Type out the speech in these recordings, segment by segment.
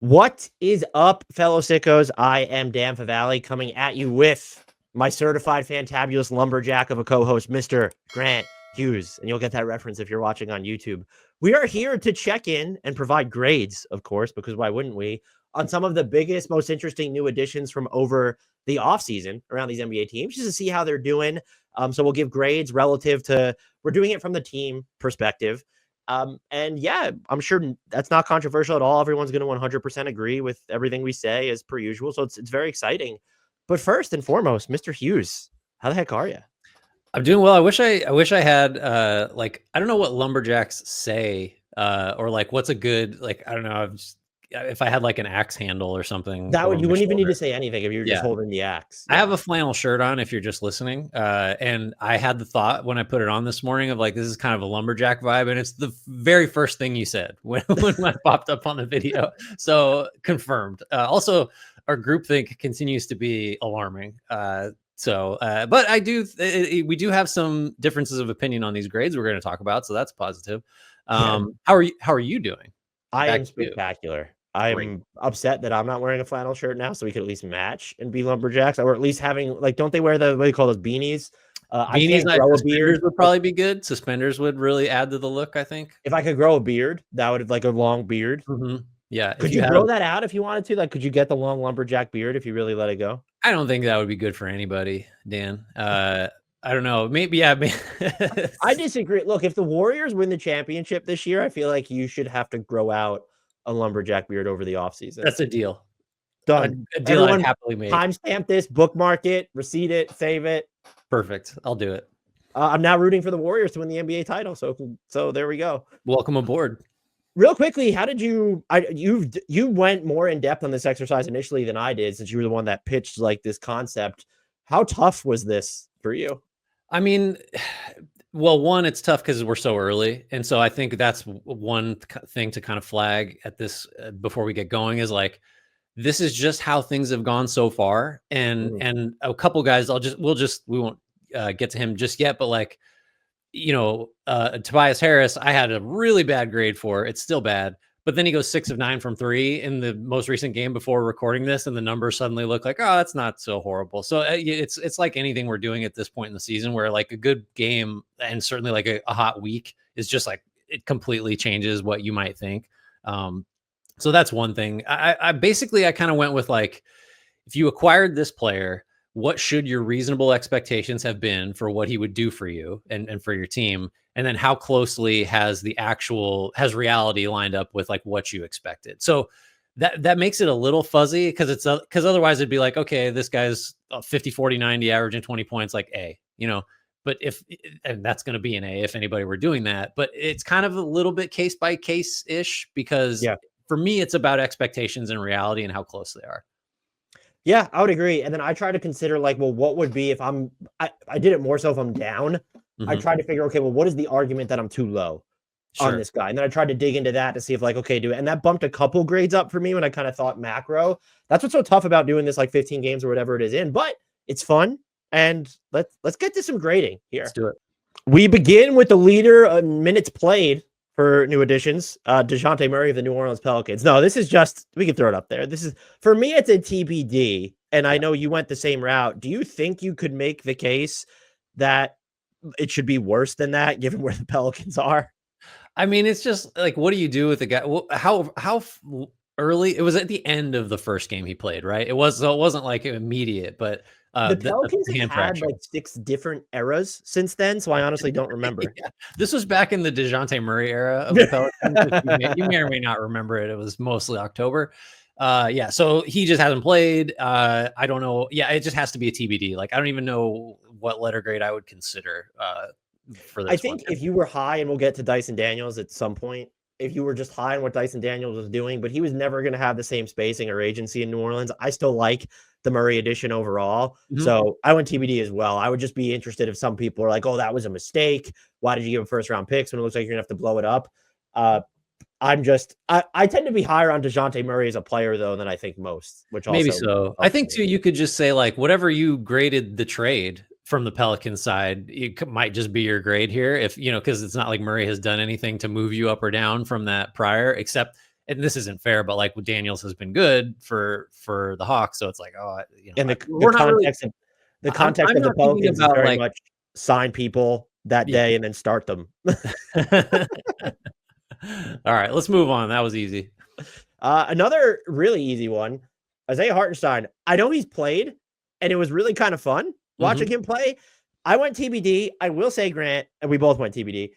What is up, fellow sickos? I am Dan Favale coming at you with my certified fantabulous lumberjack of a co-host, Mr. Grant Hughes. And you'll get that reference if you're watching on YouTube. We are here to check in and provide grades, of course, because why wouldn't we, on some of the biggest, most interesting new additions from over the offseason around these NBA teams, just to see how they're doing. So we'll give grades relative to, we're doing it from the team perspective. And yeah, I'm sure that's not controversial at all. Everyone's going to 100% agree with everything we say as per usual. So it's very exciting. But first and foremost, Mr. Hughes, how the heck are you? I'm doing well. I wish I had I don't know what lumberjacks say or like what's a good I don't know if I had like an axe handle or something. That would, you wouldn't even need to say anything if you were just holding the axe. Yeah. I have a flannel shirt on if you're just listening. And I had the thought when I put it on this morning of like, this is kind of a lumberjack vibe. And it's the very first thing you said when I popped up on the video. So confirmed. Also, our groupthink continues to be alarming. But we do have some differences of opinion on these grades we're going to talk about. So that's positive. How are you doing? I am spectacular. I'm upset that I'm not wearing a flannel shirt now, so we could at least match and be lumberjacks, or at least having don't they wear the what do you call those beanies? Beanies, I grow a beard would probably be good. Suspenders would really add to the look, I think. If I could grow a beard, that would like a long beard. Mm-hmm. Yeah. Could you grow that out if you wanted to? Like, could you get the long lumberjack beard if you really let it go? I don't think that would be good for anybody, Dan. I don't know. Maybe, yeah. I disagree. Look, if the Warriors win the championship this year, I feel like you should have to grow out a lumberjack beard over the offseason. That's a deal. Done. A deal I'd happily make. Timestamp this, bookmark it, receipt it, save it. Perfect. I'll do it. I'm now rooting for the Warriors to win the NBA title. So there we go. Welcome aboard. Real quickly, how did you went more in depth on this exercise initially than I did, since you were the one that pitched like this concept. How tough was this for you? I mean, well, one, it's tough because we're so early. And so I think that's one thing to kind of flag at this before we get going is like, this is just how things have gone so far. And a couple guys, we won't get to him just yet, but like, Tobias Harris, I had a really bad grade for. It's still bad, but then he goes 6 of 9 from 3 in the most recent game before recording this, and the numbers suddenly look like, oh, that's not so horrible. So it's like anything we're doing at this point in the season, where like a good game and certainly like a hot week is just like it completely changes what you might think. So that's one thing. I kind of went with like, if you acquired this player, what should your reasonable expectations have been for what he would do for you and for your team? And then how closely has reality lined up with like what you expected? So that makes it a little fuzzy because otherwise it'd be like, okay, this guy's 50, 40, 90 averaging 20 points, like A, but and that's going to be an A if anybody were doing that, but it's kind of a little bit case by case ish because for me, it's about expectations and reality and how close they are. Yeah, I would agree. And then I try to consider like, well, what would be if I did it more so if I'm down. I tried to figure, okay, well, what is the argument that I'm too low on this guy? And then I tried to dig into that to see if like, okay, do it. And that bumped a couple grades up for me when I kind of thought macro. That's what's so tough about doing this like 15 games or whatever it is in, but it's fun. And let's get to some grading here. Let's do it. We begin with the leader of minutes played for new additions, Dejounte Murray of the New Orleans Pelicans. No, this is just, we can throw it up there. This is, for me, it's a TBD. And I know you went the same route. Do you think you could make the case that it should be worse than that, given where the Pelicans are? I mean, it's just like, what do you do with the guy? Well, how early? It was at the end of the first game he played, right? It wasn't like immediate, but the Pelicans have had like 6 different eras since then, so I honestly don't remember. This was back in the Dejounte Murray era of the Pelicans. you may or may not remember it. It was mostly October. So he just hasn't played. I don't know. Yeah, it just has to be a TBD. Like, I don't even know what letter grade I would consider for this. I think if you were high, and we'll get to Dyson Daniels at some point, if you were just high on what Dyson Daniels was doing, but he was never going to have the same spacing or agency in New Orleans. I still like the Murray edition overall. So I went TBD as well. I would just be interested if some people are like, oh, that was a mistake. Why did you give him first round picks when it looks like you're gonna have to blow it up? I tend to be higher on Dejounte Murray as a player though than I think most, which also maybe so. I think too, you could just say like whatever you graded the trade from the Pelican side, it might just be your grade here. If because it's not like Murray has done anything to move you up or down from that prior, except and this isn't fair, but like Daniels has been good for the Hawks, so it's like, and the we're not really. The context I'm of the not thinking Pelicans is about very like, much sign people that yeah. day and then start them. All right, let's move on. That was easy. Another really easy one, Isaiah Hartenstein. I know he's played, and it was really kind of fun watching him play. I went TBD. I will say, Grant, and we both went TBD.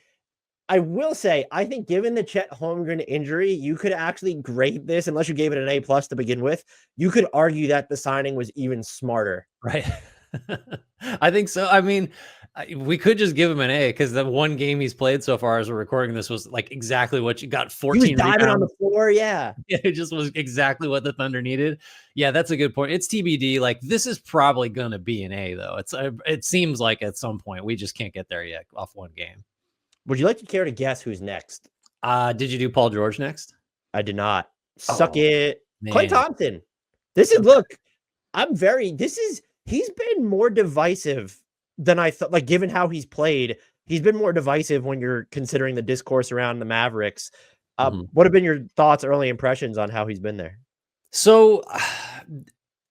I will say, I think given the Chet Holmgren injury, you could actually grade this, unless you gave it an A+ to begin with. You could argue that the signing was even smarter. Right. I think so. I mean, we could just give him an A because the one game he's played so far as we're recording this was like exactly what you got. 14 He was diving rebounds on the floor. Yeah. It just was exactly what the Thunder needed. Yeah, that's a good point. It's TBD. Like, this is probably going to be an A, though. It seems like at some point we just can't get there yet off one game. Would you like to care to guess who's next? Did you do Paul George next? I did not. Suck it. Man. Klay Thompson. He's been more divisive than I thought. Like, given how he's played, he's been more divisive when you're considering the discourse around the Mavericks. What have been your thoughts, early impressions on how he's been there? So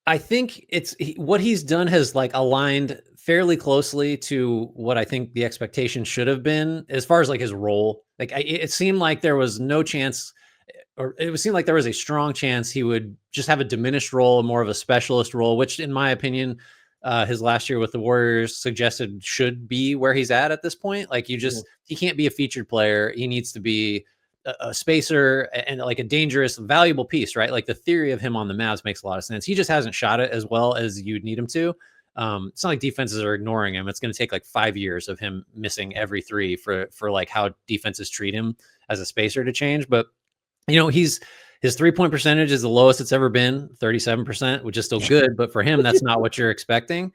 I think what he's done has like aligned fairly closely to what I think the expectation should have been as far as like his role. Like it seemed like there was no chance, or it seemed like there was a strong chance he would just have a diminished role, more of a specialist role, which in my opinion, his last year with the Warriors suggested should be where he's at this point. Like he can't be a featured player. He needs to be a spacer and like a dangerous, valuable piece, right? Like the theory of him on the Mavs makes a lot of sense. He just hasn't shot it as well as you'd need him to. It's not like defenses are ignoring him. It's going to take like 5 years of him missing every three for like how defenses treat him as a spacer to change. But his 3-point percentage is the lowest it's ever been, 37%, which is still good. But for him, that's not what you're expecting.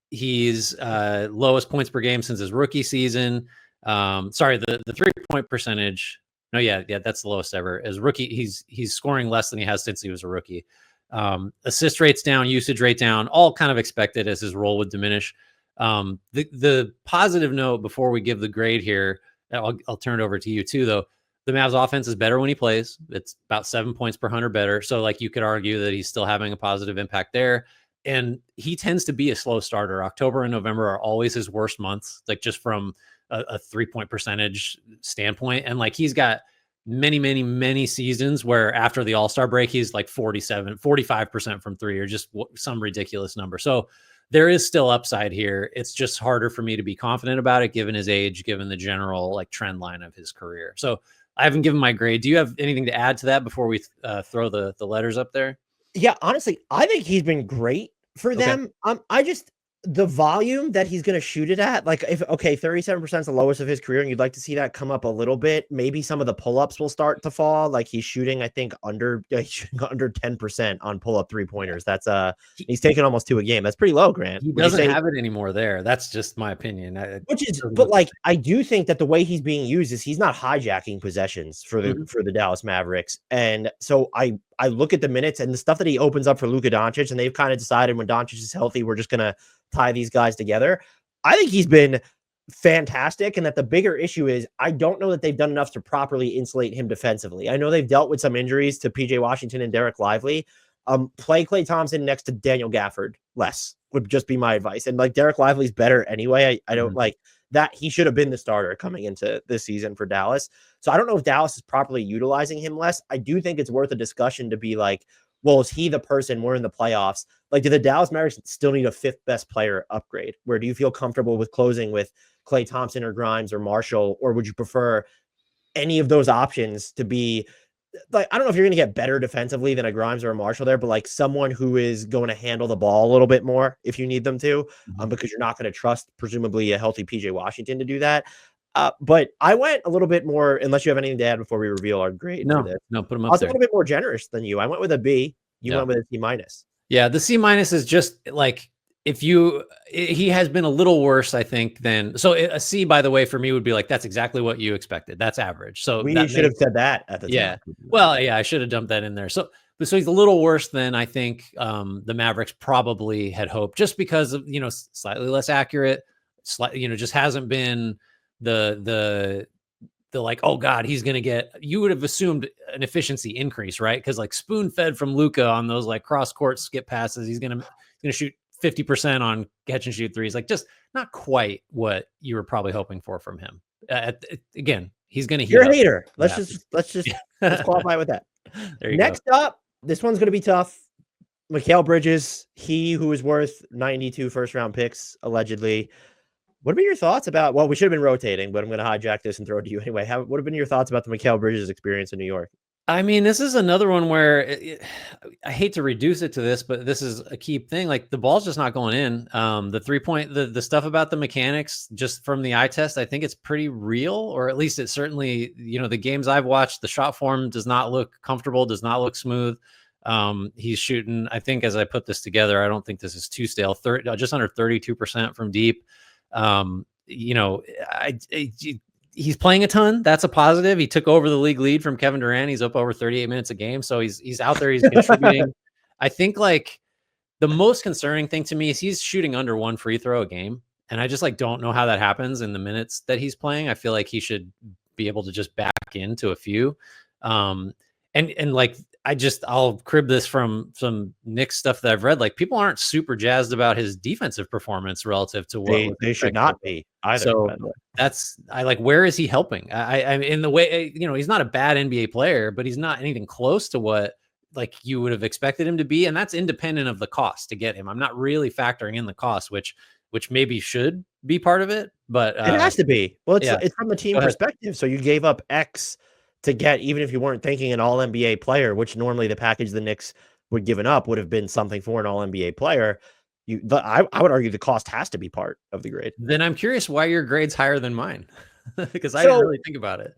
He's lowest points per game since his rookie season. Sorry, the 3-point percentage. No, yeah, that's the lowest ever. As rookie, he's scoring less than he has since he was a rookie. Assist rates down, usage rate down, all kind of expected as his role would diminish. The positive note before we give the grade here, I'll turn it over to you too, though. The Mavs offense is better when he plays. It's about 7 points per 100 better. So like you could argue that he's still having a positive impact there. And he tends to be a slow starter. October and November are always his worst months, like just from a 3-point percentage standpoint. And like he's got many seasons where after the All-Star break, he's like 45% from three, or just some ridiculous number. So there is still upside here. It's just harder for me to be confident about it, given his age, given the general like trend line of his career. So I haven't given my grade. Do you have anything to add to that before we throw the letters up there? Yeah, honestly, I think he's been great for them. The volume that he's going to shoot it at, like 37% is the lowest of his career, and you'd like to see that come up a little bit. Maybe some of the pull-ups will start to fall. Like he's shooting, I think under 10% on pull-up 3-pointers. That's he's taking almost 2 a game. That's pretty low, Grant. He doesn't have it anymore there. That's just my opinion. But like I do think that the way he's being used is he's not hijacking possessions for the Dallas Mavericks. And so I look at the minutes and the stuff that he opens up for Luka Doncic, and they've kind of decided when Doncic is healthy, we're just gonna tie these guys together. I think he's been fantastic, and that the bigger issue is I don't know that they've done enough to properly insulate him defensively. I know they've dealt with some injuries to PJ Washington and Derrick Lively. Play Klay Thompson next to Daniel Gafford less would just be my advice. And like Derrick Lively's better anyway. I don't like that. He should have been the starter coming into this season for Dallas. So I don't know if Dallas is properly utilizing him less. I do think it's worth a discussion to be like, well, is he the person? We're in the playoffs. Like, do the Dallas Mavericks still need a 5th best player upgrade? Where do you feel comfortable with closing with Klay Thompson or Grimes or Marshall? Or would you prefer any of those options to be like, I don't know if you're going to get better defensively than a Grimes or a Marshall there, but like someone who is going to handle the ball a little bit more if you need them to, because you're not going to trust presumably a healthy PJ Washington to do that. But I went a little bit more, unless you have anything to add before we reveal our grade. No, for this. No, put him up I was there. a little bit more generous than you. I went with a B. You went with a C-. Yeah, the C- is just like, he has been a little worse, I think, than, so a C, by the way, for me would be like, that's exactly what you expected. That's average. So we should have said that at the time. Yeah. Well, yeah, I should have dumped that in there. So he's a little worse than I think the Mavericks probably had hoped, just because of, slightly less accurate, just hasn't been the the like, oh God, he's gonna get. You would have assumed an efficiency increase, right? Because like spoon fed from Luka on those like cross court skip passes, he's gonna shoot 50% on catch and shoot threes. Like just not quite what you were probably hoping for from him. Again, he's gonna. You're a hater. Let's let's qualify with that. There you Next up, this one's gonna be tough. Mikal Bridges, he who is worth 92 first-round picks, allegedly. What have been your thoughts about, well, we should have been rotating, but I'm going to hijack this and throw it to you anyway. What have been your thoughts about the Mikal Bridges experience in New York? I mean, this is another one where I hate to reduce it to this, but this is a key thing. Like the ball's just not going in. The 3-point, the stuff about the mechanics, just from the eye test, I think it's pretty real, or at least it certainly, the games I've watched, the shot form does not look comfortable, does not look smooth. He's shooting, I think as I put this together, I don't think this is too stale, just under 32% from deep. He's playing a ton. That's a positive. He took over the league lead from Kevin Durant. He's up over 38 minutes a game. So he's out there. He's contributing. I think like the most concerning thing to me is he's shooting under one free throw a game. And I just like, don't know how that happens in the minutes that he's playing. I feel like he should be able to just back into a few. And like, I'll crib this from some Knicks stuff that I've read. Like people aren't super jazzed about his defensive performance relative to what they should not be either. So where is he helping? I in the way, he's not a bad NBA player, but he's not anything close to what like you would have expected him to be. And that's independent of the cost to get him. I'm not really factoring in the cost, which maybe should be part of it, but it has to be. Well, it's from the team perspective. So you gave up X to get, even if you weren't thinking an all NBA player, which normally the package the Knicks would given up would have been something for an all NBA player. I would argue the cost has to be part of the grade. Then I'm curious why your grade's higher than mine, because I didn't really think about it.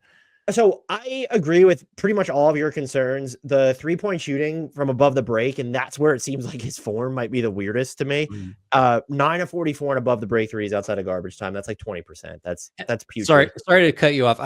So I agree with pretty much all of your concerns. The 3-point shooting from above the break, and that's where it seems like his form might be the weirdest to me. 9 of 44 and above the break threes outside of garbage time. That's like 20%. That's putrid. Sorry to cut you off.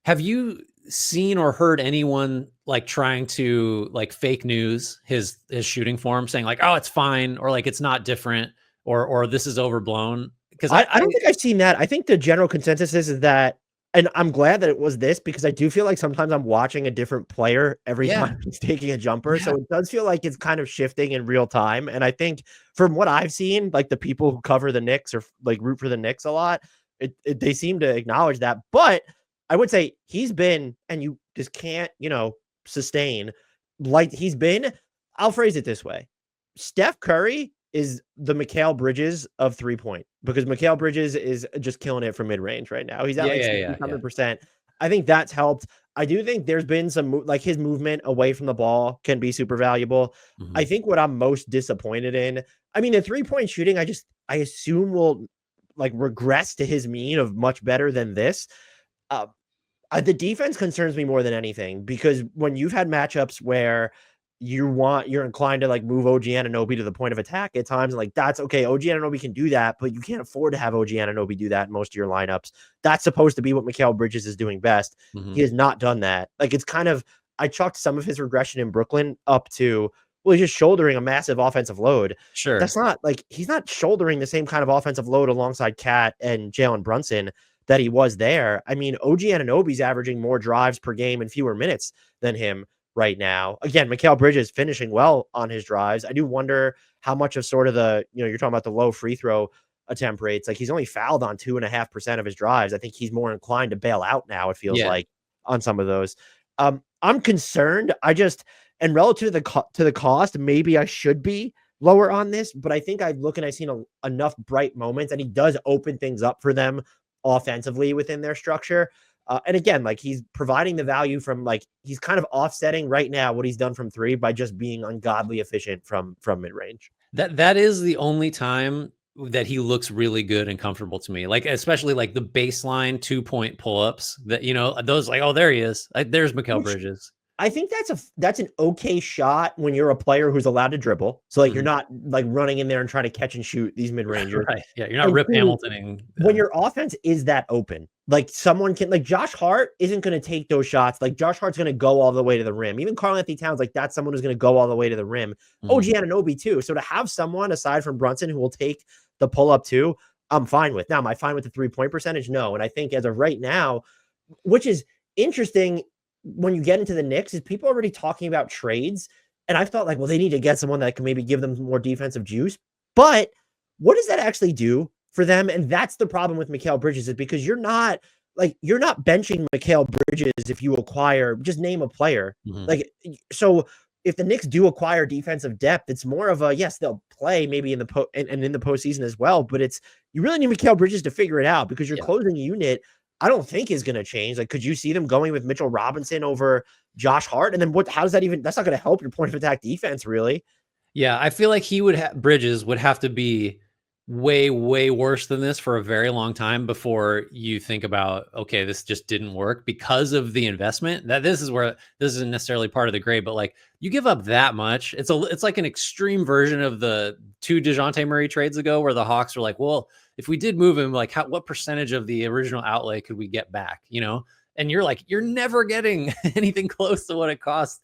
Have you seen or heard anyone like trying to like fake news his shooting form, saying like, oh, it's fine, or like it's not different, or this is overblown? Because I don't think I've seen that. I think the general consensus is that, and I'm glad that it was this, because I do feel like sometimes I'm watching a different player every time he's taking a jumper. Yeah. So it does feel like it's kind of shifting in real time. And I think from what I've seen, like the people who cover the Knicks or like root for the Knicks a lot, they seem to acknowledge that. But I would say he's been, and you just can't, sustain like he's been. I'll phrase it this way. Steph Curry is the Mikal Bridges of 3-point, because Mikal Bridges is just killing it from mid-range right now. He's at 67%. I think that's helped. I do think there's been some, like his movement away from the ball can be super valuable. I think what I'm most disappointed in, I mean, the 3-point shooting, I assume will like regress to his mean of much better than this. The defense concerns me more than anything, because when you've had matchups where you're inclined to like move OG Anunoby to the point of attack at times, like that's okay. OG Anunoby can do that, but you can't afford to have OG Anunoby do that in most of your lineups. That's supposed to be what Mikal Bridges is doing best. He has not done that. Like it's kind of, I chalked some of his regression in Brooklyn up to, well, he's just shouldering a massive offensive load. Sure. That's not like, he's not shouldering the same kind of offensive load alongside Cat and Jalen Brunson that he was there. I mean, OG Anunoby's averaging more drives per game and fewer minutes than him right now. Again, Mikal Bridges finishing well on his drives. I do wonder how much of sort of the, you're talking about the low free throw attempt rates. Like he's only fouled on 2.5% of his drives. I think he's more inclined to bail out now, it feels like, on some of those. I'm concerned. And relative to the cost, maybe I should be lower on this, but I think I've looked and I've seen enough bright moments, and he does open things up for them offensively within their structure. And again, like he's providing the value from, like, he's kind of offsetting right now what he's done from 3 by just being ungodly efficient from mid-range. That is the only time that he looks really good and comfortable to me. Like, especially like the baseline 2-point pull-ups that, those like, oh, there he is. There's Mikal Bridges. I think that's an okay shot when you're a player who's allowed to dribble. So like you're not like running in there and trying to catch and shoot these mid-rangers. Right. Yeah, you're not Rip Hamiltoning. When your offense is that open, like someone can, like Josh Hart isn't going to take those shots. Like Josh Hart's going to go all the way to the rim. Even Karl-Anthony Towns, like that's someone who's going to go all the way to the rim. OG Anunoby too. So to have someone aside from Brunson who will take the pull up too, I'm fine with. Now, am I fine with the 3-point percentage? No. And I think as of right now, which is interesting when you get into the Knicks, is people already talking about trades. And I thought like, well, they need to get someone that can maybe give them more defensive juice. But what does that actually do for them? And that's the problem with Mikal Bridges, is because you're not benching Mikal Bridges if you acquire, just name a player. Like, so if the Knicks do acquire defensive depth, it's more of a, yes, they'll play maybe in the in the postseason as well, but it's, you really need Mikal Bridges to figure it out, because your closing unit, I don't think is going to change. Like, could you see them going with Mitchell Robinson over Josh Hart? And then how does that even, that's not going to help your point of attack defense, really. Yeah, I feel like Bridges would have to be way, way worse than this for a very long time before you think about, okay, this just didn't work because of the investment. That this is where this isn't necessarily part of the grade, but like, you give up that much. It's like an extreme version of the 2 Dejounte Murray trades ago, where the Hawks were like, well, if we did move him, like what percentage of the original outlay could we get back? You know, and you're like, you're never getting anything close to what it costs.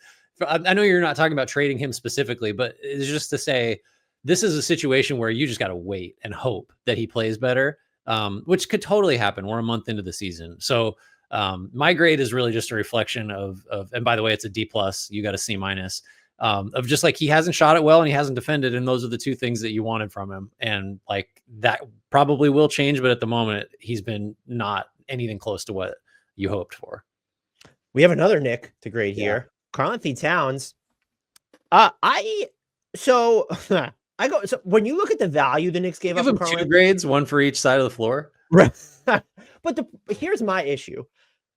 I know you're not talking about trading him specifically, but it's just to say, this is a situation where you just got to wait and hope that he plays better, which could totally happen. We're a month into the season. So my grade is really just a reflection of, and by the way, it's a D+, you got a C-, of just like, he hasn't shot it well and he hasn't defended. And those are the 2 things that you wanted from him. And like, that probably will change, but at the moment he's been not anything close to what you hoped for. We have another Nick to grade here. Karl-Anthony Towns. So when you look at the value the Knicks gave up, 2 grades, 1 for each side of the floor. Right. But here's my issue.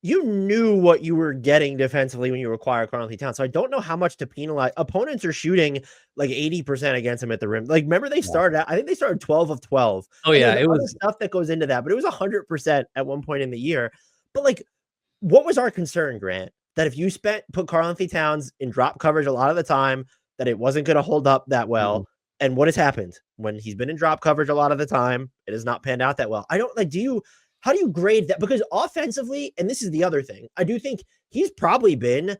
You knew what you were getting defensively when you acquired Karl-Anthony Towns. So I don't know how much to penalize. Opponents are shooting like 80% against him at the rim. Like, remember they started out, I think they started 12 of 12. Oh yeah. It was stuff that goes into that, but it was 100% at one point in the year. But like, what was our concern, Grant? That if you put Karl-Anthony Towns in drop coverage a lot of the time, that it wasn't going to hold up that well. And what has happened when he's been in drop coverage a lot of the time? It has not panned out that well. I don't like, how do you grade that? Because offensively, and this is the other thing, I do think he's probably been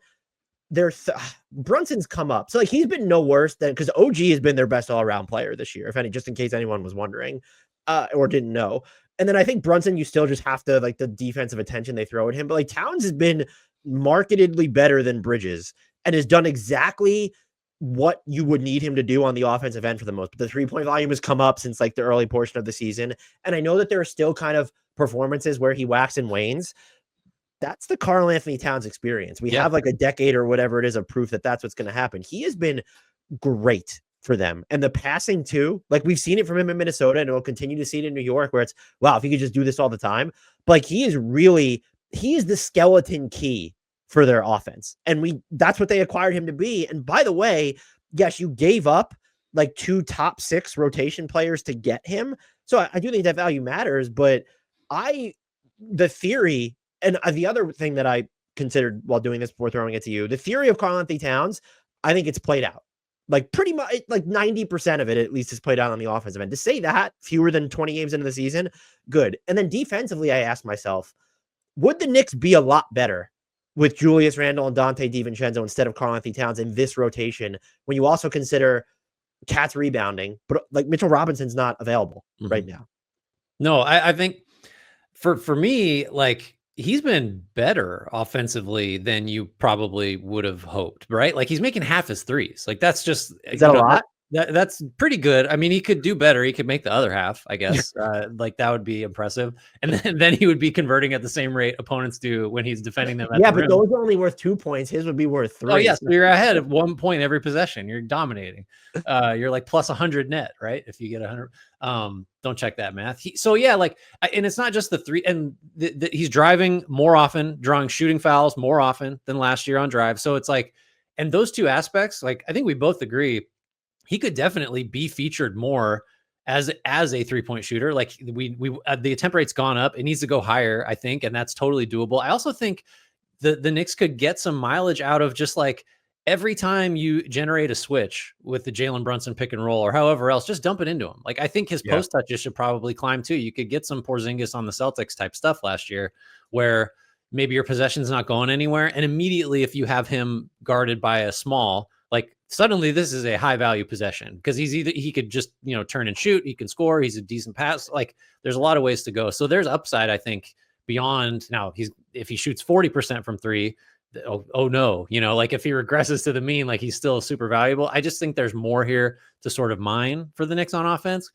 Brunson's come up. So like, he's been no worse than, because OG has been their best all around player this year, just in case anyone was wondering or didn't know. And then I think Brunson, you still just have to like the defensive attention they throw at him. But like, Towns has been markedly better than Bridges and has done exactly what you would need him to do on the offensive end for the most. But the 3-point volume has come up since like the early portion of the season. And I know that there are still kind of performances where he whacks and wanes. That's the Karl-Anthony Towns experience. We have like a decade or whatever it is of proof that that's what's going to happen. He has been great for them. And the passing too, like we've seen it from him in Minnesota, and we'll continue to see it in New York, where it's, wow, if he could just do this all the time. But like, he is the skeleton key for their offense. And that's what they acquired him to be. And by the way, yes, you gave up like 2 top 6 rotation players to get him. So I do think that value matters, but the theory, and the other thing that I considered while doing this before throwing it to you, the theory of Karl-Anthony Towns, I think it's played out. Like pretty much like 90% of it at least is played out on the offensive end. To say that fewer than 20 games into the season, good. And then defensively, I asked myself, would the Knicks be a lot better with Julius Randle and Donte DiVincenzo instead of Karl-Anthony Towns in this rotation, when you also consider Cat's rebounding, but like Mitchell Robinson's not available right now? No, I think for me, like, he's been better offensively than you probably would have hoped, right? Like, he's making half his threes. Like, that's just, is that a lot? That's pretty good. I mean, he could do better. He could make the other half, I guess. Like, that would be impressive. And then he would be converting at the same rate opponents do when he's defending them. At the but rim. Those are only worth 2 points. His would be worth 3. Oh, yes. So you're ahead of 1 point every possession. You're dominating. You're like plus 100 net, right? If you get 100. Don't check that math. And it's not just the 3. And he's driving more often, drawing shooting fouls more often than last year on drive. So it's like, and those 2 aspects, like, I think we both agree, he could definitely be featured more as a 3-point shooter. Like, the attempt rate's gone up. It needs to go higher, I think, and that's totally doable. I also think the Knicks could get some mileage out of just like every time you generate a switch with the Jalen Brunson pick and roll or however else, just dump it into him. Like, I think his post touches should probably climb too. You could get some Porzingis on the Celtics type stuff last year, where maybe your possession's not going anywhere, and immediately if you have him guarded by a small, like suddenly this is a high value possession because he could just, turn and shoot. He can score. He's a decent pass. Like there's a lot of ways to go. So there's upside, I think, beyond now. If he shoots 40% from three, oh no, like if he regresses to the mean, like he's still super valuable. I just think there's more here to sort of mine for the Knicks on offense.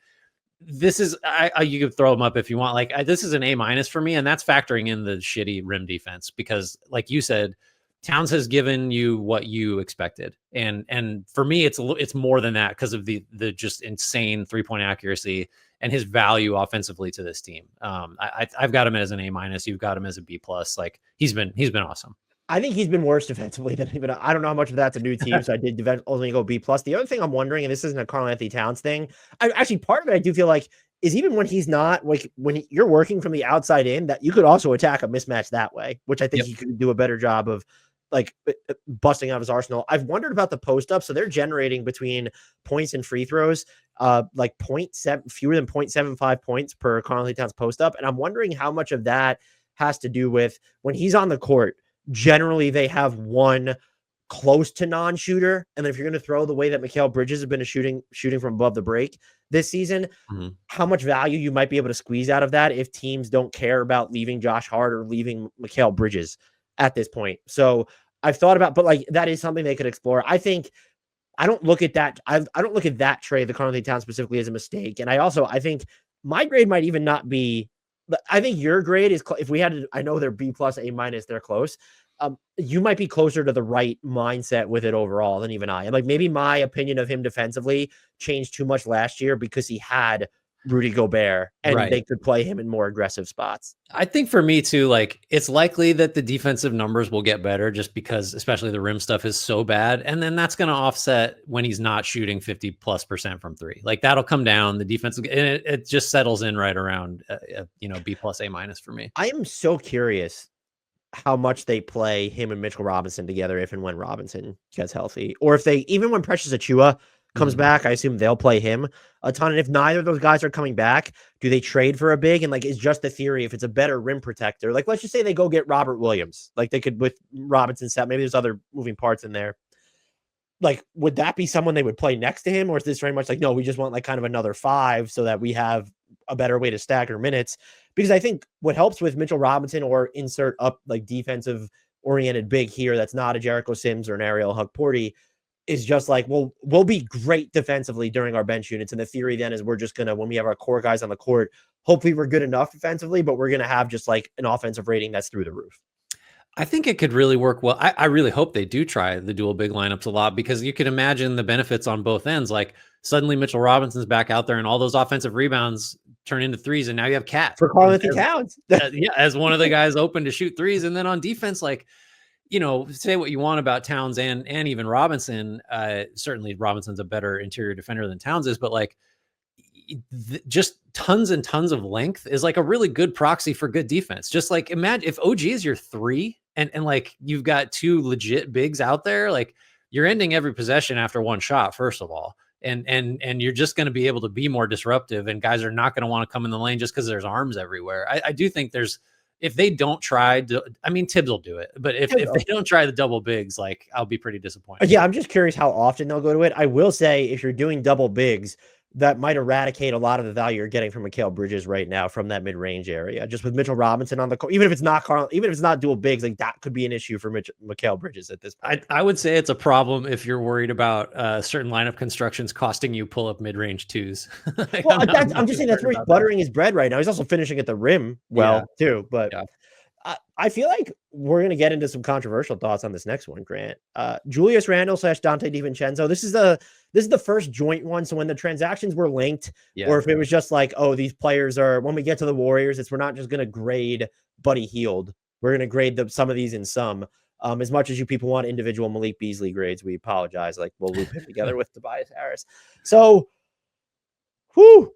This is you could throw them up if you want. Like this is an A- for me, and that's factoring in the shitty rim defense because, like you said, Towns has given you what you expected, and for me, it's more than that because of the just insane 3-point accuracy and his value offensively to this team. I've got him as an A-. You've got him as a B+. Like he's been awesome. I think he's been worse defensively than even. I don't know how much of that's a new team, so I did only go B+. The other thing I'm wondering, and this isn't a Karl-Anthony Towns thing, actually part of it I do feel like is even when he's not like when you're working from the outside in, that you could also attack a mismatch that way, which I think he could do a better job of like busting out his arsenal. I've wondered about the post up, so they're generating between points and free throws, like 0.7 fewer than 0.75 points per Karl-Anthony Towns post up, and I'm wondering how much of that has to do with when he's on the court. Generally, they have one close to non-shooter. And then if you're going to throw the way that Mikal Bridges has been shooting from above the break this season, how much value you might be able to squeeze out of that if teams don't care about leaving Josh Hart or leaving Mikal Bridges at this point. So I've thought about, but like that is something they could explore. I think I don't look at that. I don't look at that trade, the Karl-Anthony Towns specifically, as a mistake. And I think my grade might even not be. But I think your grade is, if we had to, I know they're B+, A-, they're close. You might be closer to the right mindset with it overall than even I. And like maybe my opinion of him defensively changed too much last year because he had Rudy Gobert and they could play him in more aggressive spots. I think for me too, like it's likely that the defensive numbers will get better just because especially the rim stuff is so bad. And then that's going to offset when he's not shooting 50+% from three. Like that'll come down. The defense, and it just settles in right around, B+, A- for me. I am so curious how much they play him and Mitchell Robinson together if and when Robinson gets healthy, or if they, even when Precious Achiuwa comes back, I assume they'll play him a ton. And if neither of those guys are coming back, do they trade for a big? And like, it's just the theory, if it's a better rim protector, like let's just say they go get Robert Williams, like they could with Robinson set, maybe there's other moving parts in there. Like, would that be someone they would play next to him? Or is this very much like, no, we just want like kind of another 5 so that we have a better way to stagger minutes? Because I think what helps with Mitchell Robinson, or insert up like defensive oriented big here, that's not a Jericho Sims or an Ariel Hukporti, is just like, well, we'll be great defensively during our bench units. And the theory then is we're just going to, when we have our core guys on the court, hopefully we're good enough defensively, but we're going to have just like an offensive rating that's through the roof. I think it could really work well. I really hope they do try the dual big lineups a lot, because you can imagine the benefits on both ends. Like suddenly Mitchell Robinson's back out there and all those offensive rebounds turn into threes. And now you have Cat for Karl-Anthony Towns. As one of the guys open to shoot threes. And then on defense, like, say what you want about Towns and even Robinson. Certainly Robinson's a better interior defender than Towns is, but like just tons and tons of length is like a really good proxy for good defense. Just like imagine if OG is your 3 and like you've got 2 legit bigs out there, like you're ending every possession after one shot, first of all. And you're just going to be able to be more disruptive, and guys are not going to want to come in the lane just because there's arms everywhere. I do think if they don't try to, I mean, Tibbs will do it, but if they don't try the double bigs, like I'll be pretty disappointed. Yeah, I'm just curious how often they'll go to it. I will say, if you're doing double bigs, that might eradicate a lot of the value you're getting from Mikal Bridges right now from that mid-range area. Just with Mitchell Robinson on the court, even if it's not dual bigs, like that could be an issue for Mikal Bridges at this point. I would say it's a problem if you're worried about certain lineup constructions costing you pull up mid-range 2s. Like, well, I'm just saying that's where he's buttering his bread right now. He's also finishing at the rim too, but I feel like we're going to get into some controversial thoughts on this next one, Grant. Julius Randle / Donte DiVincenzo. This is the first joint one. So when the transactions were linked, or if it was just like, oh, these players are, when we get to the Warriors, we're not just going to grade Buddy Hield. We're going to grade some of these in some. As much as you people want individual Malik Beasley grades, we apologize. Like we'll loop him together with Tobias Harris. So, you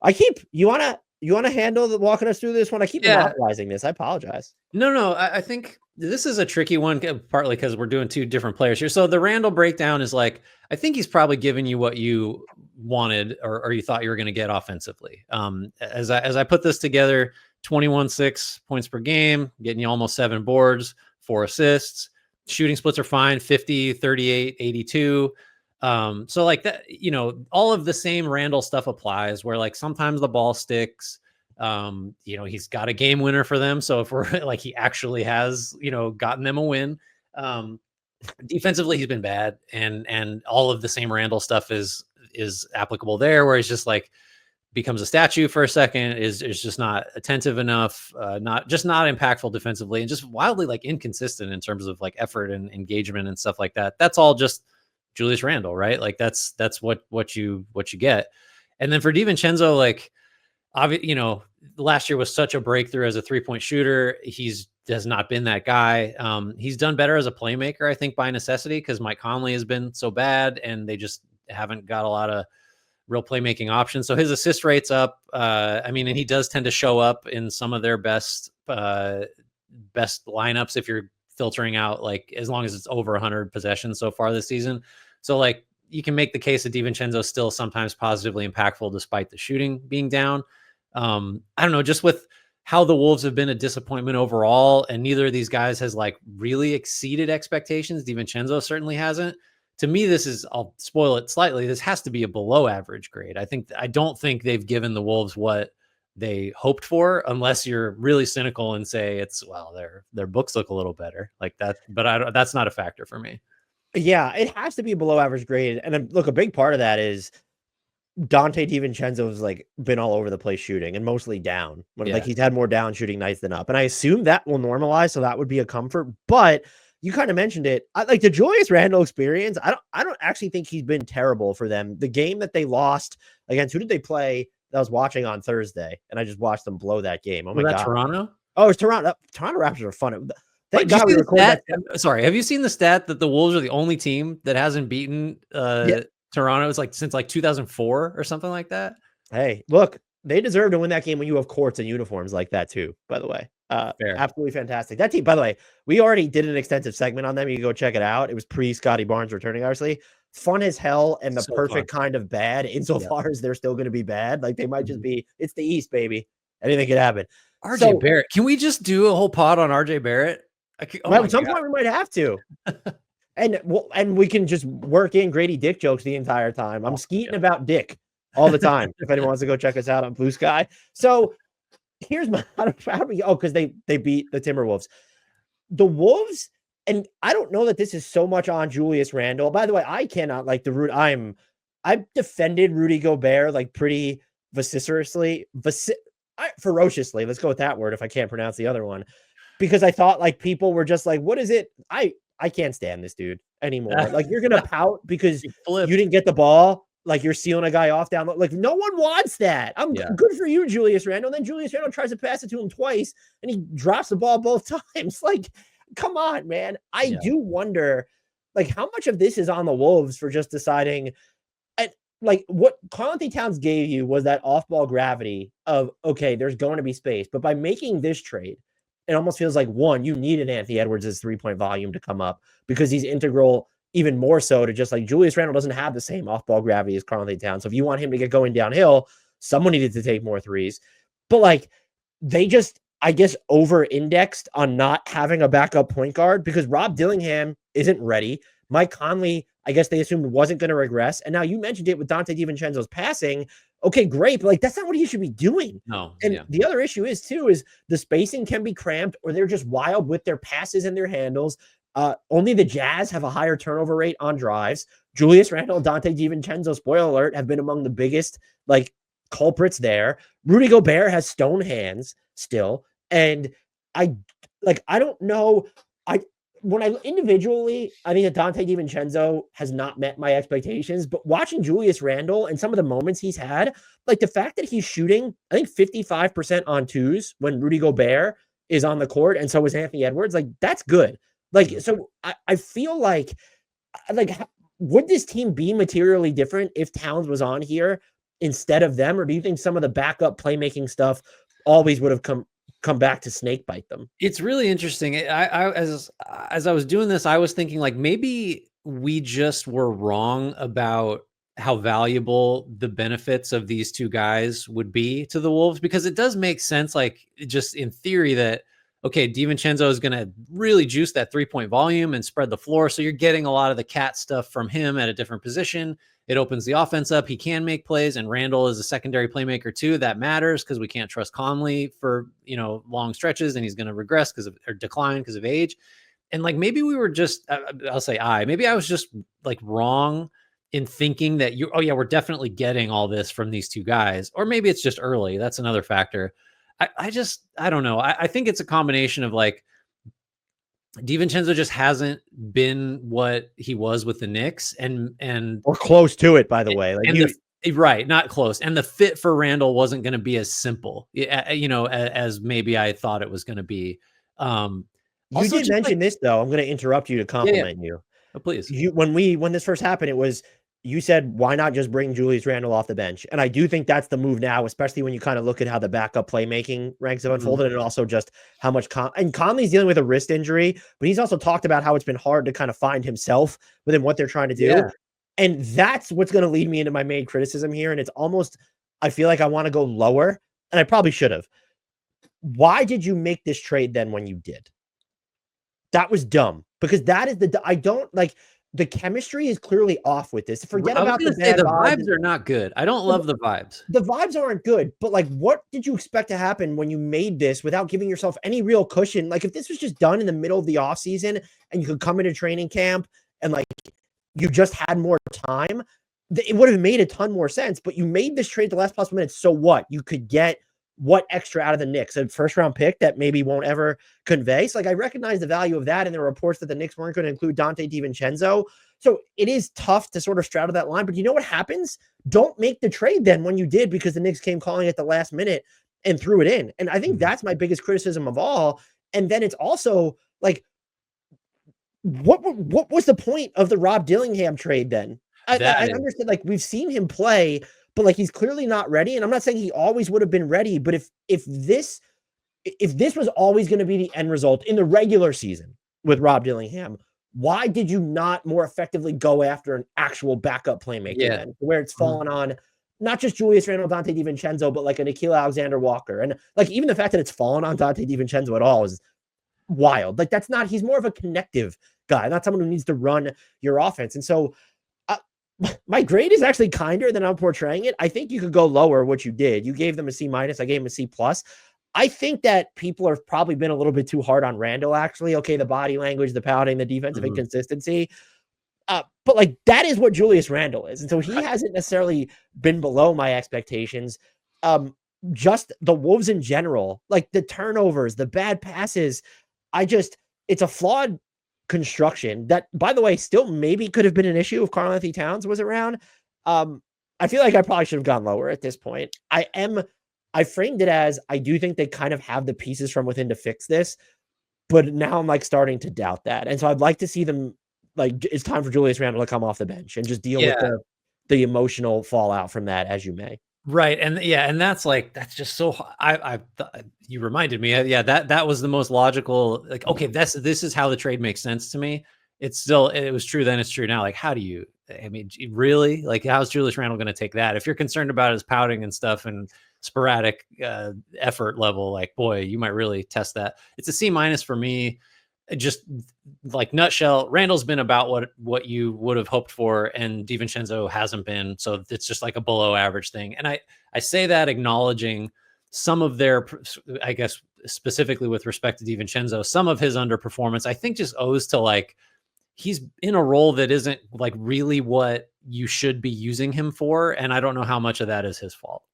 want to handle walking us through this one? I keep monopolizing this. I apologize. No. I think this is a tricky one, partly because we're doing 2 different players here. So the Randle breakdown is like, I think he's probably giving you what you wanted or you thought you were going to get offensively. As I put this together, 21.6 points per game, getting you almost 7 boards, 4 assists. Shooting splits are fine, 50, 38, 82. So like that, all of the same Randle stuff applies where like sometimes the ball sticks. He's got a game winner for them. So if we're like, he actually has, gotten them a win. Defensively, he's been bad, and all of the same Randle stuff is applicable there, where he's just like becomes a statue for a second, is just not attentive enough, not impactful defensively, and just wildly like inconsistent in terms of like effort and engagement and stuff like that. That's all just Julius Randle, right? Like that's what you get. And then for DiVincenzo, like last year was such a breakthrough as a 3-point shooter. Has not been that guy. He's done better as a playmaker, I think, by necessity, because Mike Conley has been so bad and they just haven't got a lot of real playmaking options. So his assist rate's up. And he does tend to show up in some of their best lineups if you're filtering out, like, as long as it's over 100 possessions so far this season. So like you can make the case that DiVincenzo is still sometimes positively impactful despite the shooting being down. I don't know, just with how the Wolves have been a disappointment overall, and neither of these guys has like really exceeded expectations. DiVincenzo certainly hasn't. To me, I'll spoil it slightly, this has to be a below average grade. I don't think they've given the Wolves what they hoped for, unless you're really cynical and say their books look a little better like that. But that's not a factor for me. Yeah, it has to be a below average grade. And look, a big part of that is Donte DiVincenzo has like been all over the place shooting and mostly down. Like he's had more down shooting nights than up. And I assume that will normalize, so that would be a comfort. But you kind of mentioned it. Like the Julius Randle experience, I don't actually think he's been terrible for them. The game that they lost against, who did they play? That I was watching on Thursday, and I just watched them blow that game. Oh my God. Toronto? Oh, it's Toronto. Toronto Raptors are fun. Thank God we recorded that. Sorry, have you seen the stat that the Wolves are the only team that hasn't beaten Toronto? It's like since like 2004 or something like that. Hey, look, they deserve to win that game when you have courts and uniforms like that too, by the way. Absolutely fantastic. That team, by the way, we already did an extensive segment on them. You can go check it out. It was pre-Scotty Barnes returning, obviously. Fun as hell, and the perfect kind of bad insofar as they're still going to be bad. Like they might just be, it's the East, baby. Anything could happen. RJ Barrett. Can we just do a whole pod on RJ Barrett? At some point we might have to. And we can just work in Grady Dick jokes the entire time. I'm skeeting about Dick all the time. If anyone wants to go check us out on Blue Sky. So here's my because they beat the Timberwolves. The Wolves, and I don't know that this is so much on Julius Randle. By the way, I cannot like I've defended Rudy Gobert like pretty ferociously. Let's go with that word if I can't pronounce the other one. Because I thought like people were just like, what is it? I can't stand this dude anymore. Like you're going to pout because you didn't get the ball. Like you're sealing a guy off down. Like no one wants that. Good for you, Julius Randle. And then Julius Randle tries to pass it to him twice and he drops the ball both times. Like, come on, man. I do wonder like how much of this is on the Wolves for just deciding like what Karl-Anthony Towns gave you was that off-ball gravity of, okay, there's going to be space. But by making this trade, it almost feels like, one, you need an Anthony Edwards' 3-point volume to come up because he's integral even more so to just like Julius Randle doesn't have the same off-ball gravity as Karl-Anthony Towns. So if you want him to get going downhill, someone needed to take more threes. But like they just, I guess, over-indexed on not having a backup point guard because Rob Dillingham isn't ready. Mike Conley, I guess they assumed wasn't going to regress. And now you mentioned it with Donte DiVincenzo's passing. Okay, great. But like, that's not what he should be doing. No. And the other issue is the spacing can be cramped or they're just wild with their passes and their handles. Only the Jazz have a higher turnover rate on drives. Julius Randle and Donte DiVincenzo, spoiler alert, have been among the biggest like culprits there. Rudy Gobert has stone hands still. And I don't know. When I individually, I think that Donte DiVincenzo has not met my expectations, but watching Julius Randle and some of the moments he's had, like the fact that he's shooting, I think 55% on twos when Rudy Gobert is on the court. And so is Anthony Edwards. Like that's good. Like, so I feel like would this team be materially different if Towns was on here instead of them? Or do you think some of the backup playmaking stuff always would have come back to snake bite them? It's really interesting. As I was doing this, I was thinking like maybe we just were wrong about how valuable the benefits of these two guys would be to the Wolves, because it does make sense, like just in theory, that okay, DiVincenzo is going to really juice that 3-point volume and spread the floor. So you're getting a lot of the cat stuff from him at a different position. It opens the offense up. He can make plays, and Randle is a secondary playmaker too. That matters because we can't trust Conley for, long stretches, and he's going to regress or decline because of age. And like, maybe we were just, maybe I was just like wrong in thinking that we're definitely getting all this from these two guys, or maybe it's just early. That's another factor. I don't know. I think it's a combination of like, DiVincenzo just hasn't been what he was with the Knicks, and or close to it, by the way. Like right, not close. And the fit for Randle wasn't going to be as simple, as maybe I thought it was going to be. You did mention this though. I'm going to interrupt you to compliment you. Oh, please. When this first happened, you said, why not just bring Julius Randle off the bench? And I do think that's the move now, especially when you kind of look at how the backup playmaking ranks have unfolded, and also just how much and Conley's dealing with a wrist injury, but he's also talked about how it's been hard to kind of find himself within what they're trying to do. Yeah. And that's what's going to lead me into my main criticism here. And it's almost, I feel like I want to go lower, and I probably should have. Why did you make this trade then when you did? That was dumb, because that is I don't like. The chemistry is clearly off with this. Forget about the vibes are not good. I don't love the vibes. The vibes aren't good, but like, what did you expect to happen when you made this without giving yourself any real cushion? Like, if this was just done in the middle of the offseason and you could come into training camp and like you just had more time, it would have made a ton more sense. But you made this trade the last possible minutes. So what? You could get what extra out of the Knicks? A first-round pick that maybe won't ever convey. So, like, I recognize the value of that, and there were reports that the Knicks weren't going to include Donte DiVincenzo. So it is tough to sort of straddle that line. But you know what happens? Don't make the trade then when you did, because the Knicks came calling at the last minute and threw it in. And I think that's my biggest criticism of all. And then it's also like, what was the point of the Rob Dillingham trade then? I understand, like, we've seen him play, but like, he's clearly not ready. And I'm not saying he always would have been ready, but if this was always going to be the end result in the regular season with Rob Dillingham, why did you not more effectively go after an actual backup playmaker then, where it's fallen on not just Julius Randle, Donte DiVincenzo, but like a Nickeil Alexander-Walker? And like, even the fact that it's fallen on Donte DiVincenzo at all is wild. Like, he's more of a connective guy, not someone who needs to run your offense. And so my grade is actually kinder than I'm portraying it. I think you could go lower what you did. You gave them a C-. I gave him a C+. I think that people have probably been a little bit too hard on Randle, actually. Okay, the body language, the pouting, the defensive inconsistency. But like, that is what Julius Randle is. And so he hasn't necessarily been below my expectations. Just the Wolves in general, like the turnovers, the bad passes. It's a flawed construction that, by the way, still maybe could have been an issue if Karl-Anthony Towns was around. I feel like I probably should have gone lower at this point. I framed it as, I do think they kind of have the pieces from within to fix this, but now I'm like starting to doubt that. And so I'd like to see them, like, it's time for Julius Randle to come off the bench and just deal with the emotional fallout from that, as you may. Right. And that's just so, you reminded me, that was the most logical, like, okay, this is how the trade makes sense to me. It was true then, it's true now. Like, really? Like, how's Julius Randle going to take that? If you're concerned about his pouting and stuff and sporadic effort level, like, boy, you might really test that. It's a C- for me. Just like, nutshell, Randle's been about what you would have hoped for, and DiVincenzo hasn't been. So it's just like a below average thing. And I say that acknowledging some of their, I guess, specifically with respect to DiVincenzo, some of his underperformance, I think, just owes to, like, he's in a role that isn't like really what you should be using him for. And I don't know how much of that is his fault.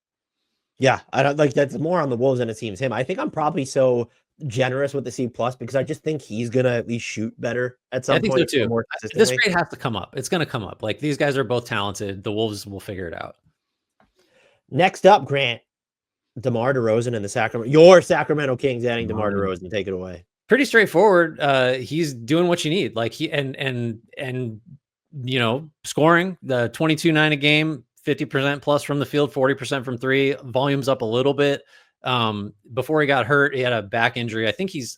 Yeah, I don't like, that's more on the Wolves than it seems him. I think I'm probably so generous with the C+ because I just think he's gonna at least shoot better at some point. I think so too. This grade has to come up. It's gonna come up. Like, these guys are both talented. The Wolves will figure it out. Next up, Grant, DeMar DeRozan and your Sacramento Kings adding DeMar DeRozan. Take it away. Pretty straightforward. He's doing what you need. Like, he and scoring the 22-9 a game, 50% plus from the field, 40% from three. Volume's up a little bit. Before he got hurt, he had a back injury. I think he's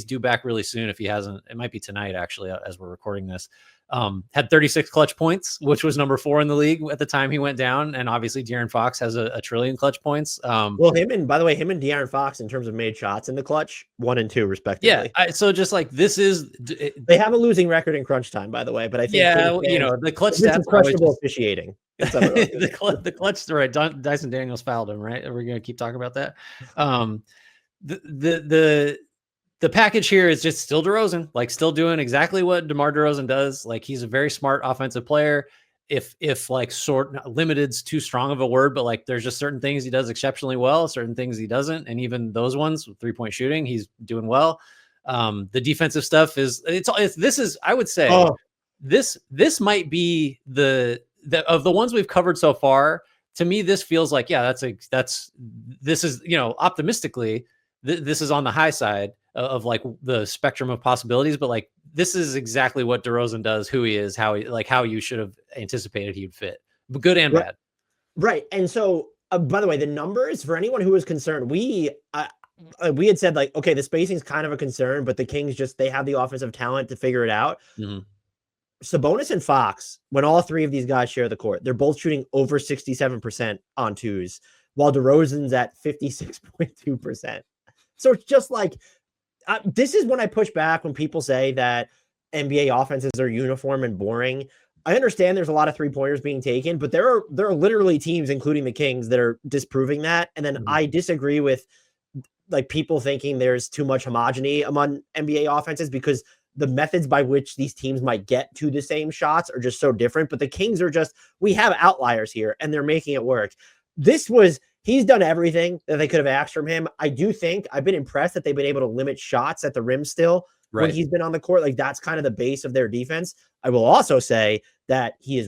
due back really soon. If he hasn't, it might be tonight, actually, as we're recording this. Had 36 clutch points, which was number 4 in the league at the time he went down. And obviously De'Aaron Fox has a trillion clutch points. Well, him and De'Aaron Fox in terms of made shots in the clutch, 1 and 2 respectively. Yeah. So just like this is, they have a losing record in crunch time, by the way. But I think the clutch stats questionable officiating. The clutch, right? Dyson Daniels fouled him, right? We're gonna keep talking about that. The package here is just still DeRozan, like still doing exactly what DeMar DeRozan does. Like he's a very smart offensive player. If like limited's too strong of a word, but like there's just certain things he does exceptionally well, certain things he doesn't, and even those ones with 3-point shooting, he's doing well. The defensive stuff is I would say this might be the of the ones we've covered so far. To me, this feels like this is optimistically this is on the high side of like the spectrum of possibilities, but like this is exactly what DeRozan does, who he is, how you should have anticipated he'd fit, but good and bad. Right. And so, by the way, the numbers for anyone who was concerned, we had said like, okay, the spacing is kind of a concern, but the Kings they have the offensive talent to figure it out. Mm-hmm. Sabonis and Fox, when all 3 of these guys share the court, they're both shooting over 67% on twos, while DeRozan's at 56.2%. So it's just like, this is when I push back when people say that NBA offenses are uniform and boring. I understand there's a lot of 3-pointers being taken, but there are literally teams, including the Kings, that are disproving that. And then I disagree with like people thinking there's too much homogeny among NBA offenses because the methods by which these teams might get to the same shots are just so different. But the Kings are we have outliers here and they're making it work. He's done everything that they could have asked from him. I do think I've been impressed that they've been able to limit shots at the rim still when he's been on the court. Like that's kind of the base of their defense. I will also say that he's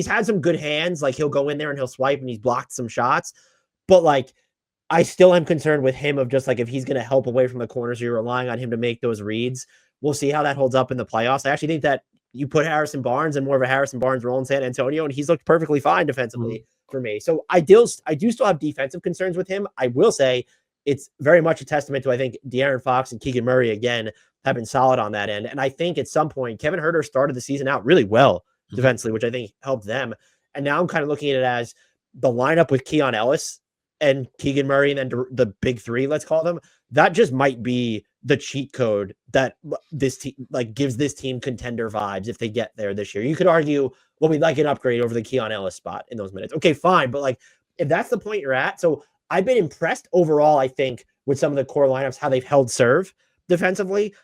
had some good hands. Like he'll go in there and he'll swipe and he's blocked some shots, but like, I still am concerned with him of just like, if he's going to help away from the corners, you're relying on him to make those reads. We'll see how that holds up in the playoffs. I actually think that you put Harrison Barnes in more of a Harrison Barnes role in San Antonio, and he's looked perfectly fine defensively for me. So I do still have defensive concerns with him. I will say it's very much a testament to, I think, De'Aaron Fox and Keegan Murray, again, have been solid on that end. And I think at some point, Kevin Huerter started the season out really well defensively, which I think helped them. And now I'm kind of looking at it as the lineup with Keon Ellis and Keegan Murray and then the big 3, let's call them, that just might be the cheat code that this team like gives this team contender vibes if they get there this year. You could argue, well, we'd like an upgrade over the Keon Ellis spot in those minutes. Okay, fine. But like, if that's the point you're at. So I've been impressed overall, I think, with some of the core lineups, how they've held serve defensively.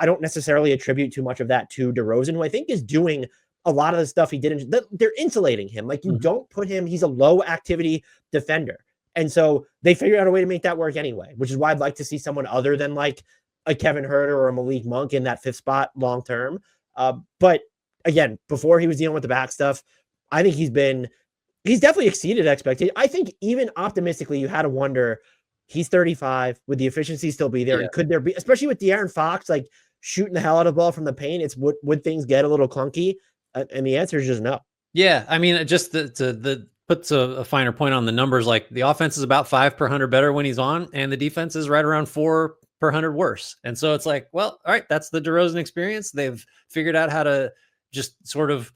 I don't necessarily attribute too much of that to DeRozan, who I think is doing a lot of the stuff he didn't. They're insulating him. Like you don't put him, he's a low activity defender. And so they figured out a way to make that work anyway, which is why I'd like to see someone other than like a Kevin Huerter or a Malik Monk in that 5th spot long term. But again, before he was dealing with the back stuff, I think he's definitely exceeded expectations. I think even optimistically, you had to wonder, he's 35, would the efficiency still be there? Yeah. And could there be, especially with De'Aaron Fox, like shooting the hell out of the ball from the paint, would things get a little clunky? And the answer is just no. Yeah. I mean, just the puts a finer point on the numbers. Like the offense is about 5 per 100 better when he's on, and the defense is right around 4 per 100 worse. And so it's like, well, all right, that's the DeRozan experience. They've figured out how to just sort of,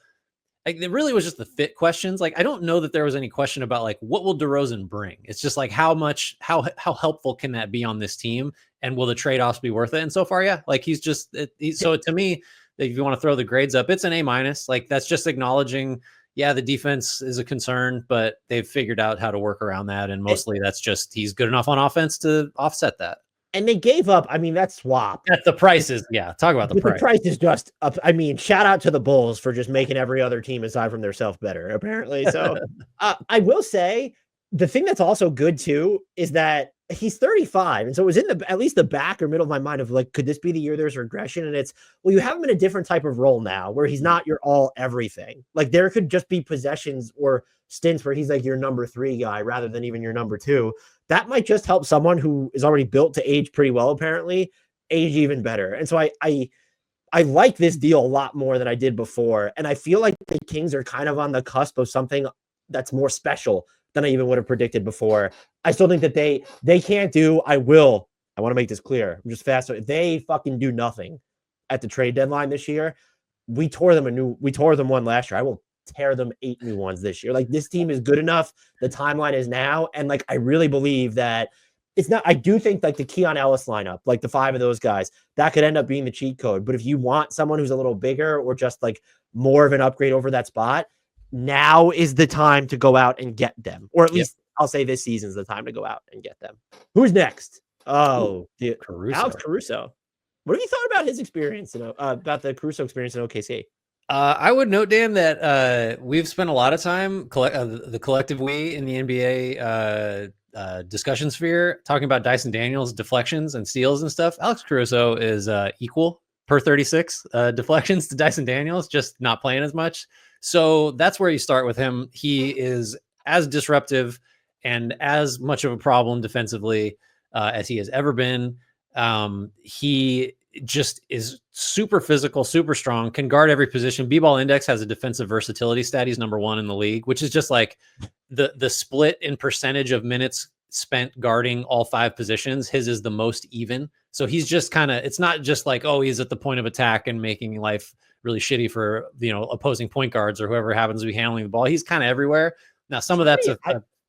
like, it really was just the fit questions. Like, I don't know that there was any question about like, what will DeRozan bring? It's just like, how helpful can that be on this team? And will the trade-offs be worth it? And so far, yeah, like so to me, if you want to throw the grades up, it's an A-. Like that's just acknowledging, yeah, the defense is a concern, but they've figured out how to work around that. And mostly that's just, he's good enough on offense to offset that. And they gave up. I mean, that swap. At the prices. Yeah. Talk about the price. The price is just up. I mean, shout out to the Bulls for just making every other team aside from themselves better, apparently. So I will say the thing that's also good too, is that he's 35. And so it was in at least the back or middle of my mind of like, could this be the year there's regression? And it's, well, you have him in a different type of role now where he's not your all everything. Like there could just be possessions or stints where he's like your number 3 guy rather than even your number 2. That might just help someone who is already built to age pretty well, apparently, age even better. And so I like this deal a lot more than I did before. And I feel like the Kings are kind of on the cusp of something that's more special than I even would have predicted before. I still think that they can't do, I want to make this clear. I'm just fast. If they fucking do nothing at the trade deadline this year, we tore them one last year. I will tear them 8 new ones this year. Like, this team is good enough. The timeline is now. And like, I really believe that it's not, I do think like the Keon Ellis lineup, like the 5 of those guys, that could end up being the cheat code. But if you want someone who's a little bigger or just like more of an upgrade over that spot, now is the time to go out and get them. Or at least I'll say this season's the time to go out and get them. Who's next? Oh, Caruso. Alex Caruso. What have you thought about his experience, about the Caruso experience in OKC? I would note, Dan, that we've spent a lot of time, the collective we in the NBA discussion sphere, talking about Dyson Daniels' deflections and steals and stuff. Alex Caruso is equal per 36 deflections to Dyson Daniels, just not playing as much. So that's where you start with him. He is as disruptive and as much of a problem defensively as he has ever been. He just is super physical, super strong, can guard every position. B-ball index has a defensive versatility stat. He's number 1 in the league, which is just like the split in percentage of minutes spent guarding all 5 positions. His is the most even. So he's just kind of, it's not just like, oh, he's at the point of attack and making life really shitty for, opposing point guards or whoever happens to be handling the ball. He's kind of everywhere. Now, some of that's a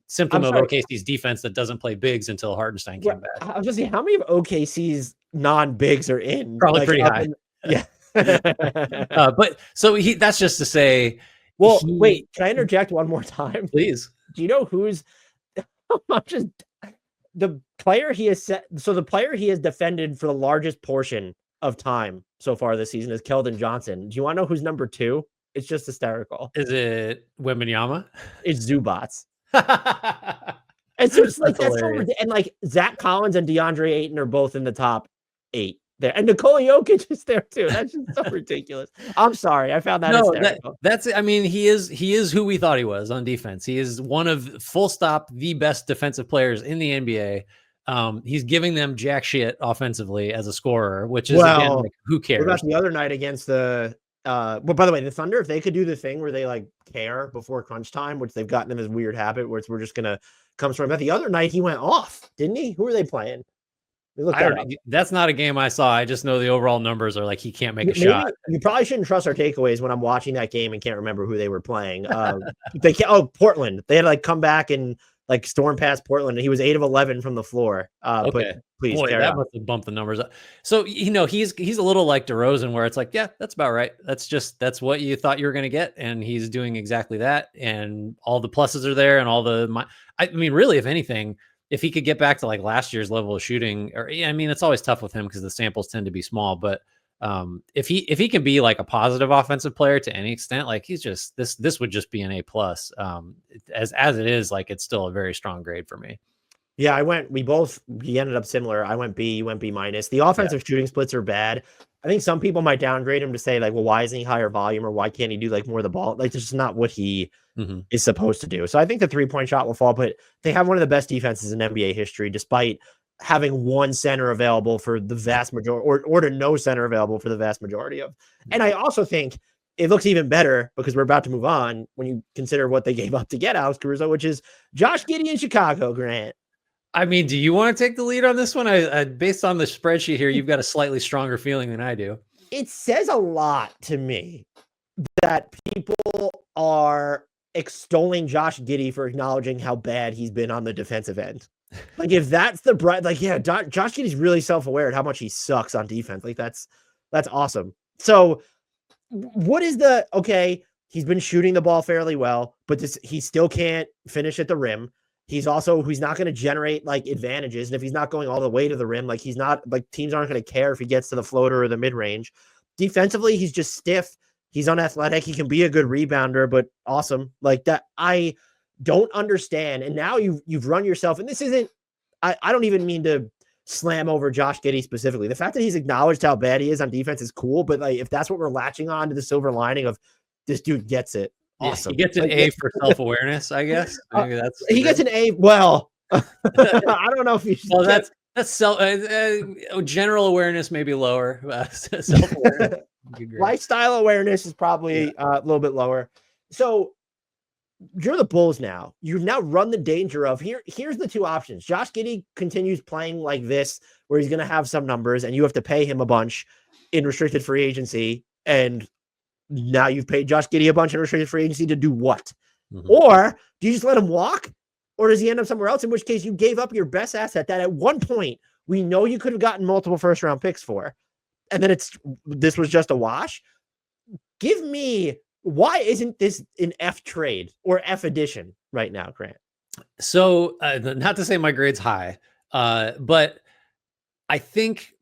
symptom of OKC's defense that doesn't play bigs until Hartenstein came back. I was just saying, how many of OKC's non-bigs are in? Probably pretty high. But so that's just to say. Well, wait, can I interject one more time? Please. Do you know who's the player he has set? So the player he has defended for the largest portion of time so far this season is Keldon Johnson. Do you want to know who's number 2? It's just hysterical. Is it Wembanyama? It's Zubats. It's just like that's so, and like Zach Collins and DeAndre Ayton are both in the top 8 there, and Nikola Jokic is there too. That's just so ridiculous. I'm sorry, I found that hysterical. That's I mean, he is who we thought he was on defense. He is one of, full stop, the best defensive players in the NBA. He's giving them jack shit offensively as a scorer, which is again, like, who cares? What about the other night against the well, by the way, the Thunder, if they could do the thing where they like care before crunch time, which they've gotten in this weird habit where we're just gonna come from. But the other night he went off, didn't he? Who were they playing? That's not a game I saw. I just know the overall numbers are like he can't make a shot. You probably shouldn't trust our takeaways when I'm watching that game and can't remember who they were playing. Portland. They had to like come back and like storm past Portland, and he was 8 of 11 from the floor. Okay. But please, boy, that must have bumped the numbers up. So he's a little like DeRozan, where it's like, yeah, that's about right. That's what you thought you were going to get, and he's doing exactly that. And all the pluses are there, and I mean, really, if anything, if he could get back to like last year's level of shooting, it's always tough with him because the samples tend to be small. But if he can be like a positive offensive player to any extent, like he's just this would just be an A+. As it is, like it's still a very strong grade for me. Yeah, we ended up similar. I went B, you went B-. The offensive shooting splits are bad. I think some people might downgrade him to say like, well, why isn't he higher volume, or why can't he do like more of the ball? Like, this is not what he is supposed to do. So I think the 3-point shot will fall, but they have one of the best defenses in NBA history, despite having one center available for the vast majority, or to no center available for the vast majority of. And I also think it looks even better, because we're about to move on, when you consider what they gave up to get Alex Caruso, which is Josh Giddey in Chicago, Grant. I mean, do you want to take the lead on this one? I based on the spreadsheet here, you've got a slightly stronger feeling than I do. It says a lot to me that people are extolling Josh Giddey for acknowledging how bad he's been on the defensive end. Like, if that's the bright, like, yeah, Josh Giddey's really self-aware at how much he sucks on defense. Like, that's awesome. So what is okay, he's been shooting the ball fairly well, but he still can't finish at the rim. He's not going to generate like advantages. And if he's not going all the way to the rim, like he's not, like, teams aren't going to care if he gets to the floater or the mid range. Defensively, he's just stiff. He's unathletic. He can be a good rebounder, but awesome. Like that, I don't understand. And now you've run yourself, and this isn't, I don't even mean to slam over Josh Giddey specifically. The fact that he's acknowledged how bad he is on defense is cool, but like, if that's what we're latching on to the silver lining of this dude gets it. Awesome. He gets an A for self-awareness, I guess. Maybe he gets an A. Well, I don't know if he should. Well, that's self general awareness, maybe lower. Self-awareness. Lifestyle awareness is probably a little bit lower. So you're the Bulls now. You've now run the danger of here's the two options. Josh Giddey continues playing like this, where he's going to have some numbers and you have to pay him a bunch in restricted free agency, and now you've paid Josh Giddey a bunch of restricted free agency to do what? Mhm. Or do you just let him walk? Or does he end up somewhere else? In which case you gave up your best asset that at one point we know you could have gotten multiple first round picks for. And then this was just a wash. Give me, why isn't this an F trade or F addition right now, Grant? So not to say my grade's high, but I think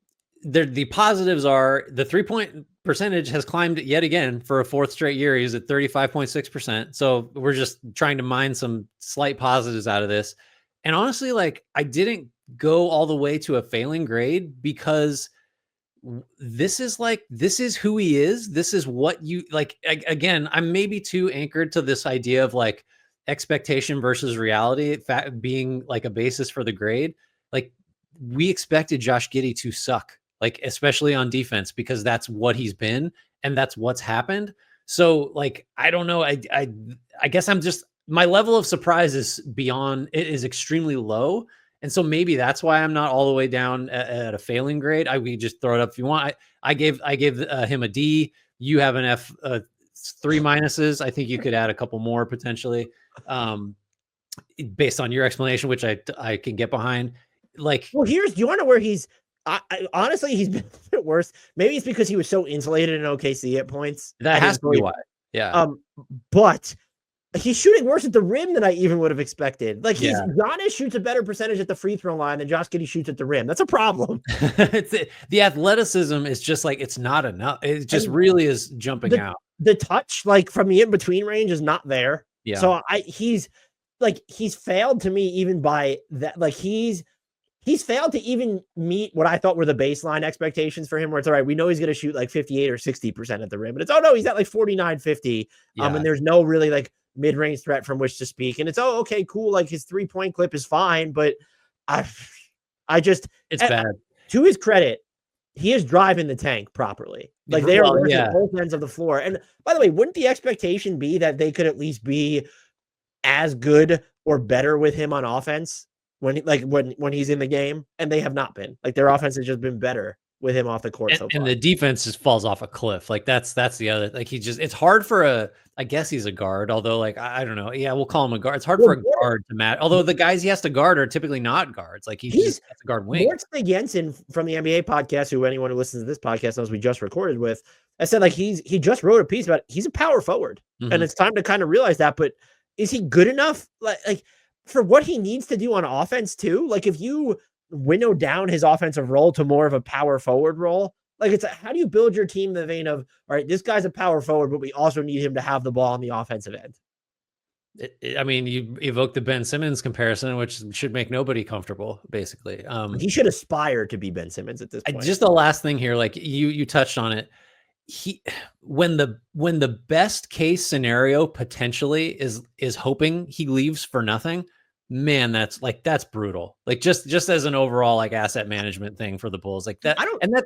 the positives are the 3-point percentage has climbed yet again for a fourth straight year. He's at 35.6%. So we're just trying to mine some slight positives out of this. And honestly, like I didn't go all the way to a failing grade because this is who he is. This is what you like. Again, I'm maybe too anchored to this idea of like expectation versus reality being like a basis for the grade. Like we expected Josh Giddey to suck, like especially on defense, because that's what he's been and that's what's happened. So like I don't know. I guess I'm just, my level of surprise is extremely low. And so maybe that's why I'm not all the way down at a failing grade. We just throw it up if you want. I gave him a D. You have an F, 3 minuses. I think you could add a couple more potentially, based on your explanation, which I can get behind. Like, well, do you want to know where he's? Honestly, he's been a bit worse. Maybe it's because he was so insulated in OKC at points. That has to be why. Yeah. But he's shooting worse at the rim than I even would have expected. Like Giannis shoots a better percentage at the free throw line than Josh Giddey shoots at the rim. That's a problem. The athleticism is just like, it's not enough. It just really is jumping out. The touch, like from the in-between range, is not there. Yeah. So he's failed to me even by that. Like he's failed to even meet what I thought were the baseline expectations for him, where it's all right, we know he's going to shoot like 58 or 60% at the rim, but it's, oh no, he's at like 49, 50. And there's no really like mid-range threat from which to speak. And it's, oh, okay, cool. Like his 3-point clip is fine, but it's bad. To his credit, he is driving the tank properly. Like they are working at both ends of the floor. And by the way, wouldn't the expectation be that they could at least be as good or better with him on offense when he's in the game? And they have not been. Like their offense has just been better with him off the court so far. And the defense just falls off a cliff. Like that's the other, like it's hard for I guess he's a guard, although like, I don't know. Yeah, we'll call him a guard. It's hard for a guard to match. Although the guys he has to guard are typically not guards. Like he's just has to guard wing. Mortzig Jensen from the NBA podcast, who anyone who listens to this podcast knows we just recorded with, I said like he just wrote a piece about it. He's a power forward. And it's time to kind of realize that, but is he good enough? Like for what he needs to do on offense too? Like if you winnow down his offensive role to more of a power forward role, like it's how do you build your team in the vein of, all right, this guy's a power forward, but we also need him to have the ball on the offensive end. I mean, you evoke the Ben Simmons comparison, which should make nobody comfortable, basically. He should aspire to be Ben Simmons at this point. Just the last thing here, like you touched on it. When the best case scenario potentially is hoping he leaves for nothing, man, that's brutal. Like just as an overall like asset management thing for the Bulls, like that,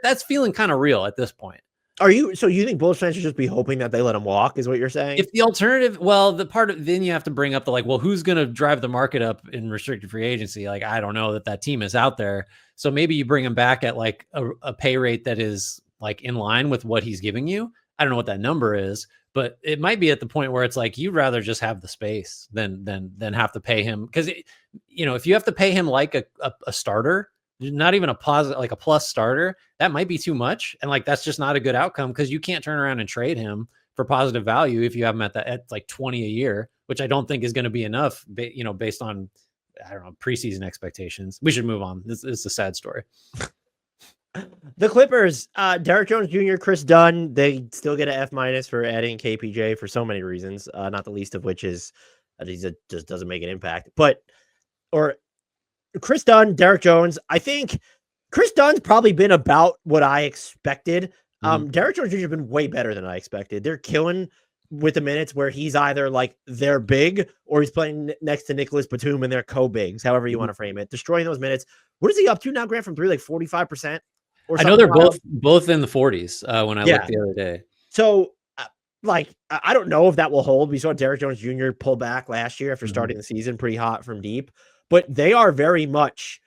that's feeling kind of real at this point. So you think Bulls fans should just be hoping that they let him walk, is what you're saying? If the alternative, well, then you have to bring up the like, well, who's going to drive the market up in restricted free agency? Like, I don't know that team is out there. So maybe you bring him back at like a pay rate that is like in line with what he's giving you. I don't know what that number is, but it might be at the point where it's like, you'd rather just have the space than have to pay him. Cause if you have to pay him like a starter, not even a positive, like a plus starter, that might be too much. And like, that's just not a good outcome because you can't turn around and trade him for positive value if you have him at like 20 a year, which I don't think is going to be enough, based on, I don't know, preseason expectations. We should move on. This is a sad story. The Clippers, Derrick Jones Jr., Kris Dunn, they still get an F- for adding KPJ for so many reasons, not the least of which is that he just doesn't make an impact. Or Kris Dunn, Derrick Jones, I think Kris Dunn's probably been about what I expected. Derrick Jones Jr. has been way better than I expected. They're killing with the minutes where he's either like they're big or he's playing next to Nicholas Batum and they're co-bigs, however you want to frame it. Destroying those minutes. What is he up to now, Grant, from three? Like 45%? I know they're both in the 40s when I looked the other day. So, I don't know if that will hold. We saw Derrick Jones Jr. pull back last year after starting the season pretty hot from deep, but they are very much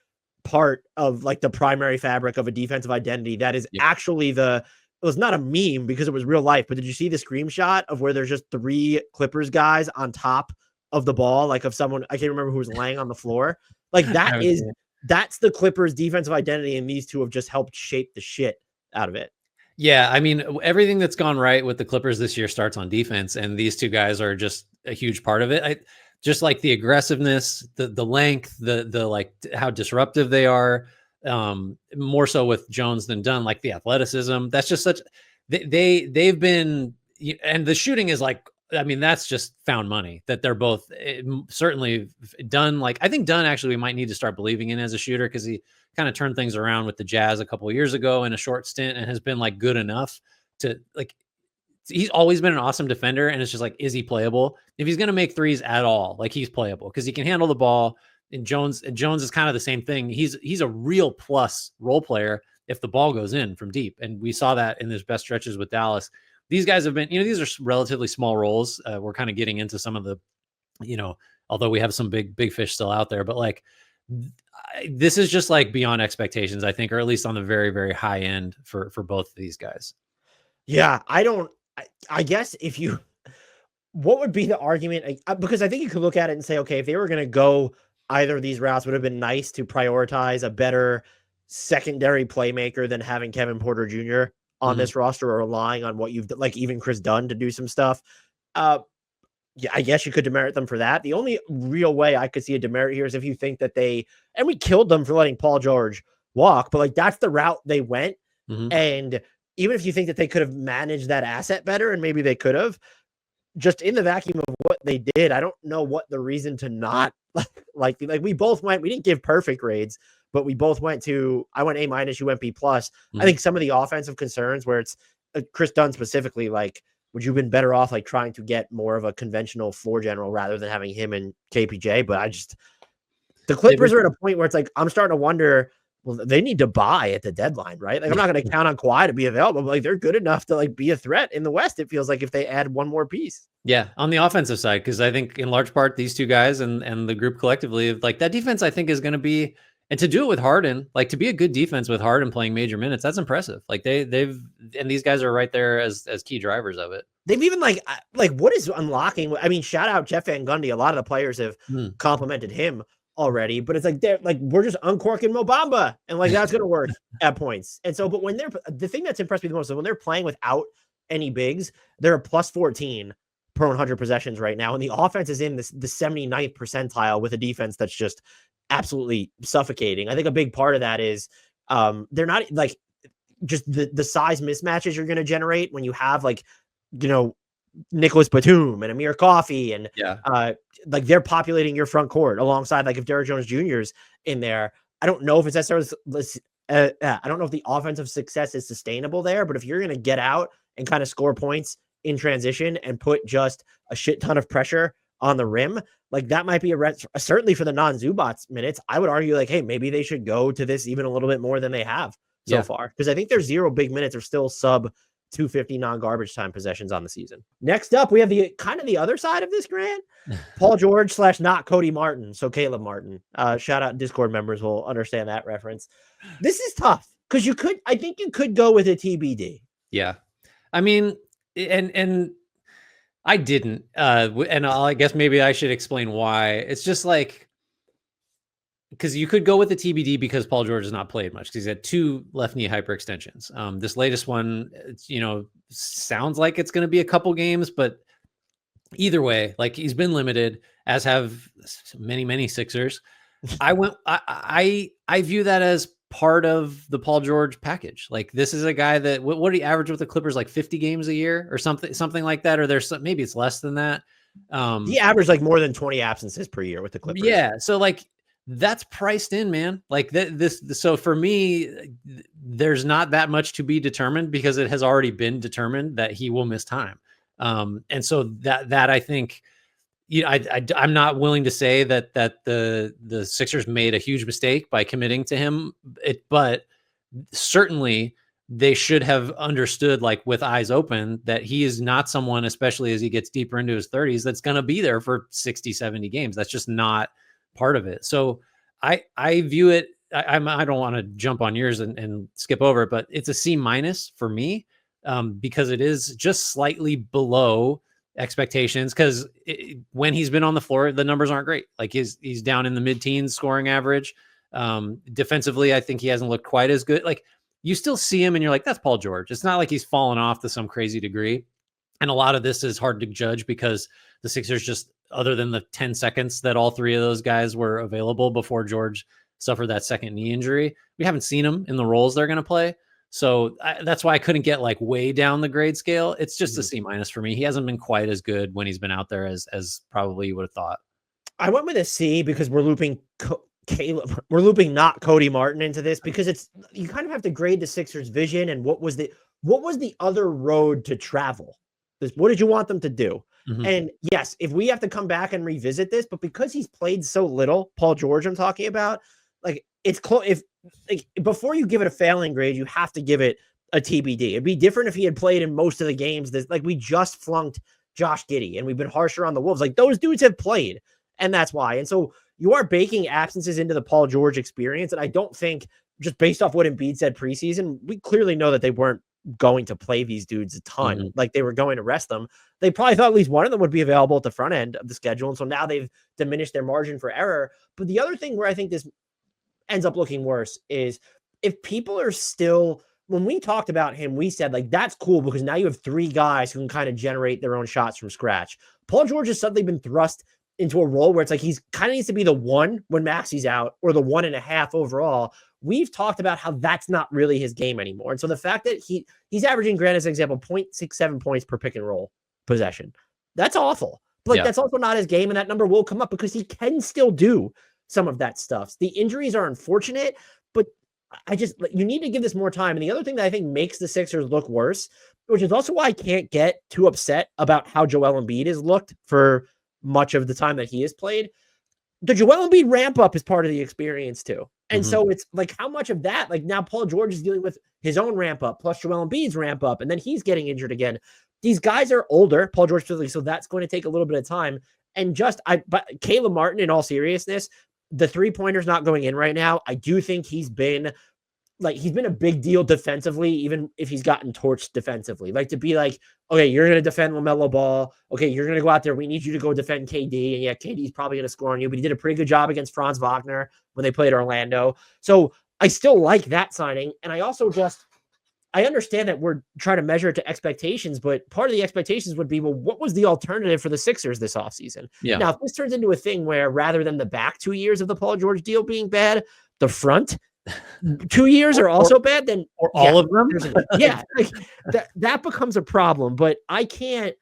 part of like the primary fabric of a defensive identity that is actually the was not a meme because it was real life, but did you see the screenshot of where there's just 3 Clippers guys on top of the ball, like of someone, I can't remember who was laying on the floor. Like that's the Clippers defensive identity. And these two have just helped shape the shit out of it. Yeah. I mean, everything that's gone right with the Clippers this year starts on defense, and these two guys are just a huge part of it. Just like the aggressiveness, the length, the like how disruptive they are, more so with Jones than Dunn, like the athleticism. That's just they've been, and the shooting is like, I mean, that's just found money that they're both certainly Dunn. Like, I think Dunn actually we might need to start believing in as a shooter, because he kind of turned things around with the Jazz a couple of years ago in a short stint and has been like good enough to like, he's always been an awesome defender. And it's just like, is he playable? If he's going to make threes at all, like he's playable because he can handle the ball. And Jones is kind of the same thing. He's a real plus role player if the ball goes in from deep. And we saw that in his best stretches with Dallas. These guys have been, these are relatively small roles. We're kind of getting into some of the, although we have some big fish still out there, but like, this is just like beyond expectations, I think, or at least on the very, very high end for both of these guys. Yeah. I guess what would be the argument? Because I think you could look at it and say, okay, if they were going to go either of these routes, would have been nice to prioritize a better secondary playmaker than having Kevin Porter Jr. on this roster, or relying on what you've like even Kris Dunn to do some stuff. Yeah, I guess you could demerit them for that. The only real way I could see a demerit here is if you think that and we killed them for letting Paul George walk, but like that's the route they went. And even if you think that they could have managed that asset better, and maybe they could have, just in the vacuum of what they did, I don't know what the reason to not like we both went, we didn't give perfect grades, but we both went I went A-, you went B+. I think some of the offensive concerns where it's Kris Dunn specifically, like, would you have been better off like trying to get more of a conventional floor general rather than having him and KPJ? But the Clippers are at a point where it's like, I'm starting to wonder, well, they need to buy at the deadline, right? Like, I'm not going to count on Kawhi to be available, but like they're good enough to like be a threat in the West. It feels like if they add one more piece. Yeah, on the offensive side, because I think in large part these two guys and the group collectively, like that defense, I think is going to be, and to do it with Harden, like to be a good defense with Harden playing major minutes, that's impressive. Like they've and these guys are right there as key drivers of it. They've even like what is unlocking? I mean, shout out Jeff Van Gundy. A lot of the players have complimented him already, but it's like they're like, we're just uncorking Mo Bamba, and like that's gonna work at points. And so, but when the thing that's impressed me the most is when they're playing without any bigs, they're a plus 14 per 100 possessions right now, and the offense is in the 79th percentile with a defense that's just absolutely suffocating. I think a big part of that is they're not like just the size mismatches you're going to generate when you have like Nicholas Batum and Amir Coffey and like they're populating your front court alongside, like if Derrick Jones Jr.'s in there. I don't know if it's necessarily I don't know if the offensive success is sustainable there, but if you're going to get out and kind of score points in transition and put just a shit ton of pressure on the rim, like that might be certainly for the non-Zubats minutes. I would argue like, hey, maybe they should go to this even a little bit more than they have so far, because I think their 0 big minutes are still sub 250 non-garbage time possessions on the season. Next up, we have the kind of the other side of this, Grant. Paul George / not Cody Martin. So Caleb Martin. Shout out Discord members will understand that reference. This is tough because I think you could go with a TBD. Yeah. I mean, and I didn't. And I guess maybe I should explain why. It's just like, because you could go with the TBD because Paul George has not played much because he's had 2 left knee hyperextensions. This latest one, sounds like it's going to be a couple games, but either way, like he's been limited, as have many Sixers. I view that as part of the Paul George package. Like this is a guy that what did he average with the Clippers, like 50 games a year or something like that, or there's maybe it's less than that. He averaged like more than 20 absences per year with the Clippers. Yeah, so like that's priced in, man. Like so for me, there's not that much to be determined because it has already been determined that he will miss time. And so that I think, I'm not willing to say that the Sixers made a huge mistake by committing to him, but certainly they should have understood, like with eyes open, that he is not someone, especially as he gets deeper into his 30s, that's going to be there for 60, 70 games. That's just not part of it. So I view it, I don't want to jump on yours and skip over it, but it's a C- for me. because it is just slightly below expectations. Because when he's been on the floor, the numbers aren't great. Like he's down in the mid-teens scoring average. Defensively, I think he hasn't looked quite as good. Like you still see him and you're like, that's Paul George. It's not like he's fallen off to some crazy degree. And a lot of this is hard to judge because the Sixers just, other than the 10 seconds that all three of those guys were available before George suffered that second knee injury, we haven't seen them in the roles they're going to play. So that's why I couldn't get like way down the grade scale. It's just a C- for me. He hasn't been quite as good when he's been out there as probably you would have thought. I went with a C because we're looping we're looping not Cody Martin into this, because it's, you kind of have to grade the Sixers' vision and what was the other road to travel. What did you want them to do? Mm-hmm. And yes, if we have to come back and revisit this, but because he's played so little, Paul George I'm talking about, like it's close. If like before you give it a failing grade, you have to give it a TBD. It'd be different if he had played in most of the games. Like we just flunked Josh Giddey and we've been harsher on the Wolves. Like those dudes have played, and that's why. And so you are baking absences into the Paul George experience. And I don't think, just based off what Embiid said preseason, we clearly know that they weren't going to play these dudes a ton. Mm-hmm. Like they were going to rest them. They probably thought at least one of them would be available at the front end of the schedule. And so now they've diminished their margin for error. But the other thing where I think this ends up looking worse is if people are still, when we talked about him, we said like, that's cool because now you have three guys who can kind of generate their own shots from scratch. Paul George has suddenly been thrust into a role where it's like, he's kind of needs to be the one when Maxi's out, or the 1.5 overall. We've talked about how that's not really his game anymore. And so the fact that he's averaging, granted, as an example, 0.67 points per pick and roll possession, that's awful. But like, that's also not his game. And that number will come up because he can still do some of that stuff. The injuries are unfortunate, but you need to give this more time. And the other thing that I think makes the Sixers look worse, which is also why I can't get too upset about how Joel Embiid has looked for much of the time that he has played, the Joel Embiid ramp up is part of the experience too. And so it's like, how much of that, like now Paul George is dealing with his own ramp up plus Joel Embiid's ramp up, and then he's getting injured again. These guys are older, Paul George specifically, so that's going to take a little bit of time. And but Caleb Martin, in all seriousness, the 3-pointer's not going in right now. I do think he's been a big deal defensively, even if he's gotten torched defensively. Like to be like, okay, you're going to defend LaMelo Ball. Okay, you're going to go out there. We need you to go defend KD. And yeah, KD's probably going to score on you, but he did a pretty good job against Franz Wagner when they played Orlando. So I still like that signing. And I also I understand that we're trying to measure it to expectations, but part of the expectations would be, well, what was the alternative for the Sixers this offseason? Yeah. Now, if this turns into a thing where rather than the back 2 years of the Paul George deal being bad, the front 2 years are also bad, then all of them. Like, that becomes a problem. But I can't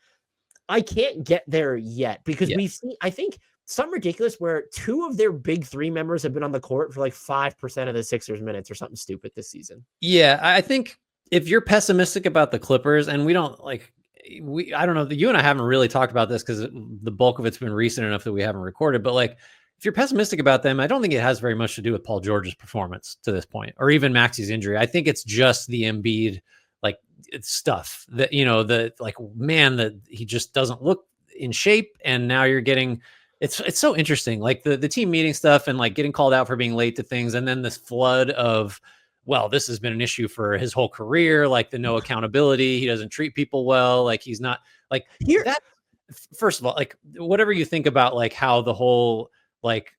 get there yet because we've seen, I think, some ridiculous where 2 of their big 3 members have been on the court for like 5% of the Sixers minutes or something stupid this season. Yeah, I think if you're pessimistic about the Clippers, and I don't know, you and I haven't really talked about this because the bulk of it's been recent enough that we haven't recorded, but like, if you're pessimistic about them, I don't think it has very much to do with Paul George's performance to this point, or even Maxi's injury. I think it's just the Embiid, like, stuff that, that he just doesn't look in shape. And now you're getting, it's so interesting. Like the team meeting stuff and like getting called out for being late to things. And then this flood of, well, this has been an issue for his whole career. Like the no accountability. He doesn't treat people well. Like he's not like here. That, first of all, like whatever you think about like how the whole, like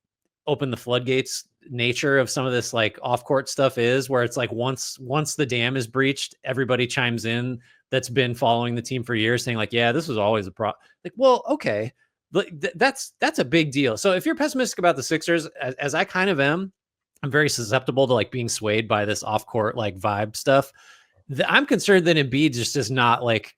open the floodgates nature of some of this like off-court stuff is, where it's like once the dam is breached, everybody chimes in that's been following the team for years saying like, yeah, this was always a problem. Like, well, okay, but that's a big deal. So if you're pessimistic about the Sixers, as I kind of am, I'm very susceptible to like being swayed by this off-court like vibe stuff. I'm concerned that Embiid just is not like,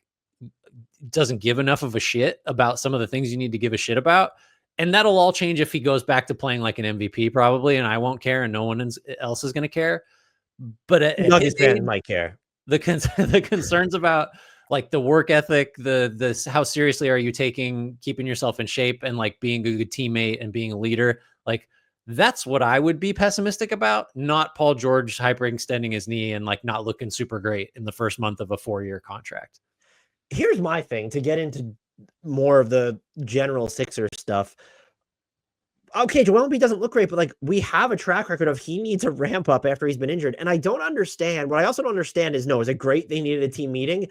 doesn't give enough of a shit about some of the things you need to give a shit about. And that'll all change if he goes back to playing like an MVP probably, and I won't care and no one else is going to care. But at his age, might care. The concerns about like the work ethic, the how seriously are you taking keeping yourself in shape and like being a good teammate and being a leader, like that's what I would be pessimistic about, not Paul George hyperextending his knee and like not looking super great in the first month of a 4-year contract. Here's my thing to get into more of the general Sixers stuff. okay, Joel Embiid doesn't look great, but like we have a track record of he needs a ramp up after he's been injured. And I don't understand. What I also don't understand is is it great they needed a team meeting?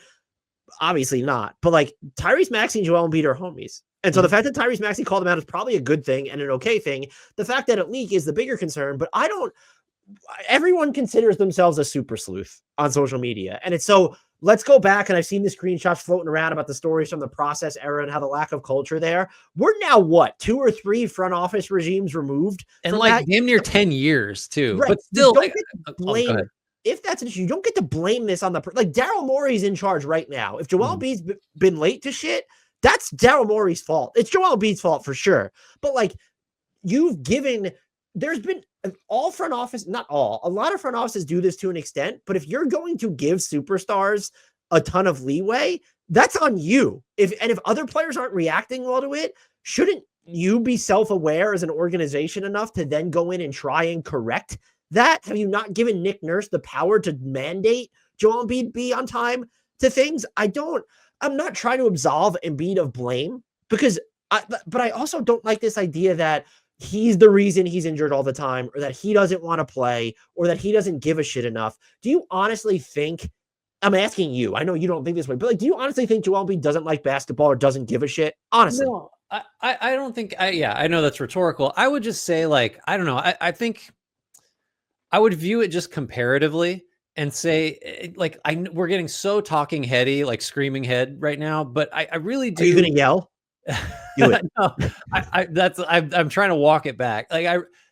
Obviously not. But like Tyrese Maxey and Joel Embiid are homies. And so the fact that Tyrese Maxey called him out is probably a good thing and an okay thing. The fact that it leaked is the bigger concern, but everyone considers themselves a super sleuth on social media. And it's so let's go back. And I've seen the screenshots floating around about the stories from the process era and how the lack of culture there. We're now what, 2 or 3 front office regimes removed? And like damn near 10 years too. Right. But still, don't blame. If that's an issue, you don't get to blame this on like Daryl Morey's in charge right now. If Joel Embiid's been late to shit, that's Daryl Morey's fault. It's Joel Embiid's fault for sure. But like there's been all front office, not all, a lot of front offices do this to an extent, but if you're going to give superstars a ton of leeway, that's on you. If other players aren't reacting well to it, shouldn't you be self-aware as an organization enough to then go in and try and correct that? Have you not given Nick Nurse the power to mandate Joel Embiid be on time to things? I'm not trying to absolve Embiid of blame but I also don't like this idea that he's the reason he's injured all the time, or that he doesn't want to play, or that he doesn't give a shit enough. Do you honestly think, I'm asking you, I know you don't think this way, but like, do you honestly think Joel Embiid doesn't like basketball or doesn't give a shit? Honestly. No, I don't think, I know that's rhetorical. I would just say like, I don't know. I think I would view it just comparatively and say like, we're getting so talking heady, like screaming head right now, but I really do. Are you going to yell? No, I'm trying to walk it back,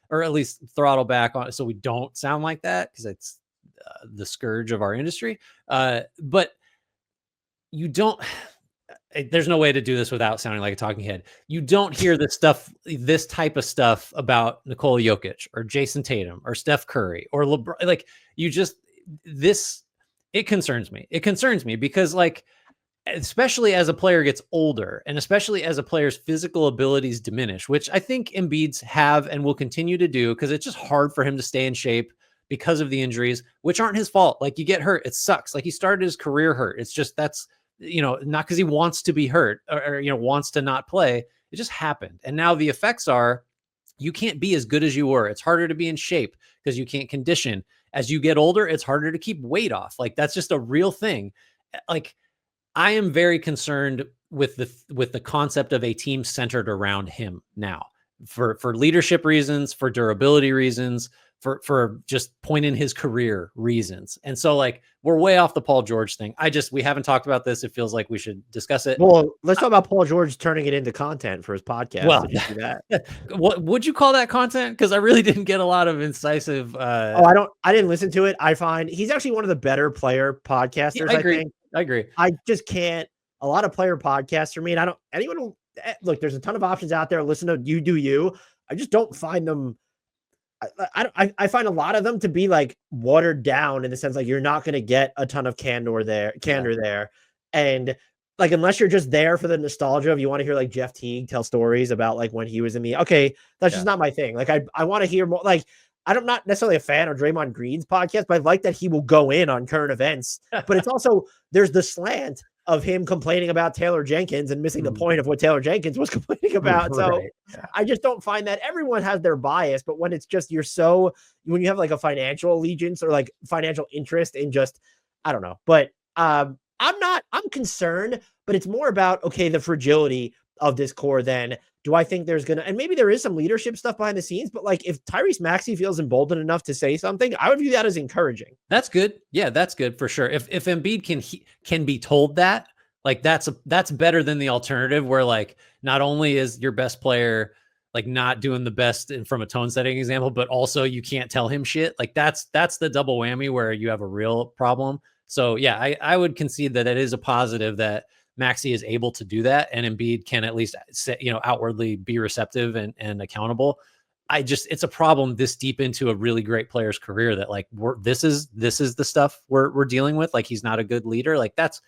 or at least throttle back on it so we don't sound like that, because it's the scourge of our industry. But you don't. There's no way to do this without sounding like a talking head. You don't hear this type of stuff about Nikola Jokic or Jason Tatum or Steph Curry or LeBron. Like it concerns me. It concerns me because like, especially as a player gets older and especially as a player's physical abilities diminish, which I think Embiid's have and will continue to do, because it's just hard for him to stay in shape because of the injuries, which aren't his fault. Like you get hurt, it sucks. Like he started his career hurt. It's just, that's, not because he wants to be hurt or wants to not play. It just happened. And now the effects are you can't be as good as you were. It's harder to be in shape because you can't condition. As you get older, it's harder to keep weight off. Like that's just a real thing. Like, I am very concerned with the concept of a team centered around him now, for leadership reasons, for durability reasons, for just point in his career reasons. And so like, we're way off the Paul George thing. We haven't talked about this. It feels like we should discuss it. Well, let's talk about Paul George turning it into content for his podcast. Well, what would you call that content? Because I really didn't get a lot of incisive. I didn't listen to it. I find he's actually one of the better player podcasters. Yeah, I agree. I just can't. A lot of player podcasts for me, and look, there's a ton of options out there. Listen to You Do You. I just don't find them. I find a lot of them to be like watered down in the sense like you're not going to get a ton of candor there. And like, unless you're just there for the nostalgia of you want to hear like Jeff Teague tell stories about like when he was in that's just not my thing. Like I want to hear more. Like I'm not necessarily a fan of Draymond Green's podcast, but I like that he will go in on current events. But it's also, there's the slant of him complaining about Taylor Jenkins and missing the point of what Taylor Jenkins was complaining about. So I just don't find that. Everyone has their bias, but when it's just, when you have like a financial allegiance or like financial interest in just, I don't know, but I'm concerned, but it's more about, the fragility of this core than do I think there's and maybe there is some leadership stuff behind the scenes, but like if Tyrese Maxey feels emboldened enough to say something, I would view that as encouraging. That's good. Yeah, that's good for sure. If Embiid can be told that, like that's better than the alternative where like not only is your best player like not doing the best from a tone setting example, but also you can't tell him shit. Like that's the double whammy where you have a real problem. So yeah, I would concede that it is a positive that Maxey is able to do that, and Embiid can at least outwardly be receptive and accountable. It's a problem this deep into a really great player's career that like this is the stuff we're dealing with. Like he's not a good leader. Like that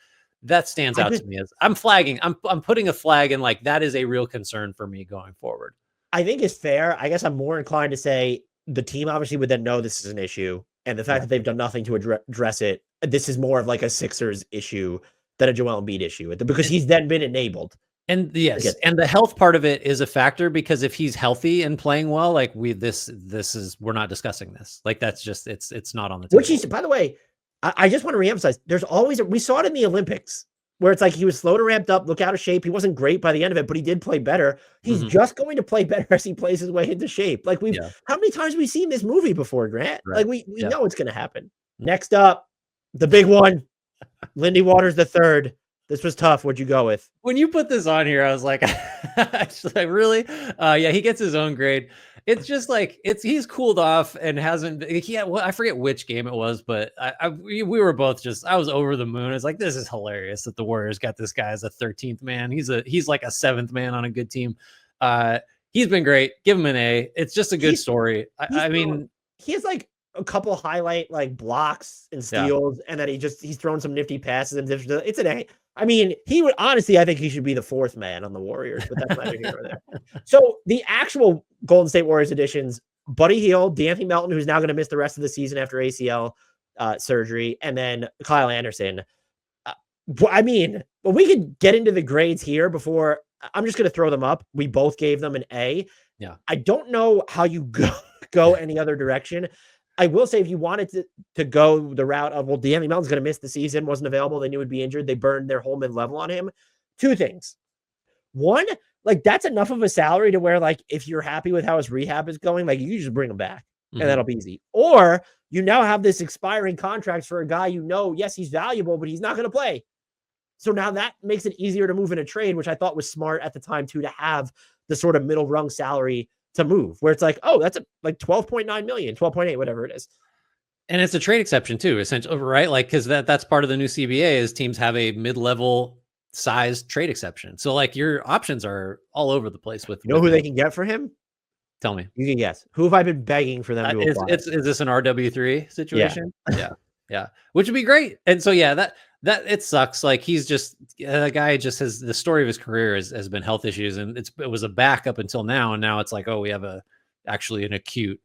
stands out to me as I'm flagging. I'm putting a flag, and like that is a real concern for me going forward. I think it's fair. I guess I'm more inclined to say the team obviously would then know this is an issue, and the fact that they've done nothing to address it. This is more of like a Sixers issue than a Joel Embiid issue, because he's then been enabled. And yes, and the health part of it is a factor because if he's healthy and playing well, like we're not discussing this. Like that's just it's not on the table. Which he's, by the way, I just want to reemphasize. There's always we saw it in the Olympics where it's like he was slow to ramped up, look out of shape. He wasn't great by the end of it, but he did play better. He's just going to play better as he plays his way into shape. Like how many times have we seen this movie before, Grant? Right. Like we know it's going to happen. Next up, the big one, Lindy Waters III. This was tough. What'd you go with? When you put this on here, I was like, really? Yeah, he gets his own grade. It's just like he's cooled off and hasn't. I forget which game it was, but we were both I was over the moon. It's like, this is hilarious that the Warriors got this guy as a 13th man. He's like a 7th man on a good team. He's been great. Give him an A. It's just a good story. I mean, he has like a couple highlight like blocks and steals, and then he's thrown some nifty passes and it's an A. I mean, he would honestly, I think he should be the 4th man on the Warriors, but that's neither here nor there. So the actual Golden State Warriors additions, Buddy Hield, D'Anthony Melton, who's now going to miss the rest of the season after ACL surgery, and then Kyle Anderson. I mean, but we could get into the grades here before. I'm just going to throw them up. We both gave them an A. Yeah. I don't know how you go any other direction. I will say if you wanted to go the route of, well, D'Anthony Melton's going to miss the season, wasn't available, they knew he'd be injured, they burned their whole mid-level on him. 2 things. One, like that's enough of a salary to where like if you're happy with how his rehab is going, like you just bring him back and that'll be easy. Or you now have this expiring contract for a guy yes, he's valuable, but he's not going to play. So now that makes it easier to move in a trade, which I thought was smart at the time too, to have the sort of middle rung salary to move, where it's like, oh, that's like 12.9 million, 12.8, whatever it is. And it's a trade exception too, essentially, right? Like, because that's part of the new CBA is teams have a mid-level size trade exception. So like your options are all over the place with. You know who they can get for him? Tell me. You can guess. Who have I been begging for them to apply? Is this an RW3 situation? Yeah. Which would be great. And so that it sucks. Like he's just the guy just has the story of his career has been health issues, and it was a back up until now, and now it's like, oh, we have actually an acute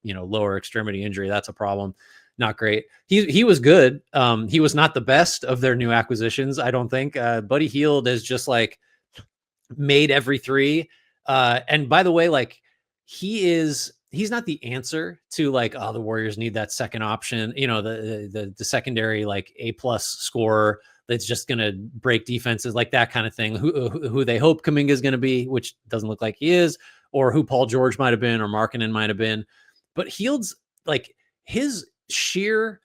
lower extremity injury. That's a problem. Not great. He was good. He was not the best of their new acquisitions, I don't think. Buddy Hield has just like made every 3. And by the way, like he's not the answer to like, oh, the Warriors need that second option, the secondary like A+ scorer that's just going to break defenses, like that kind of thing, who they hope Kuminga is going to be, which doesn't look like he is, or who Paul George might have been, or Markkanen might have been. But Hield's like his sheer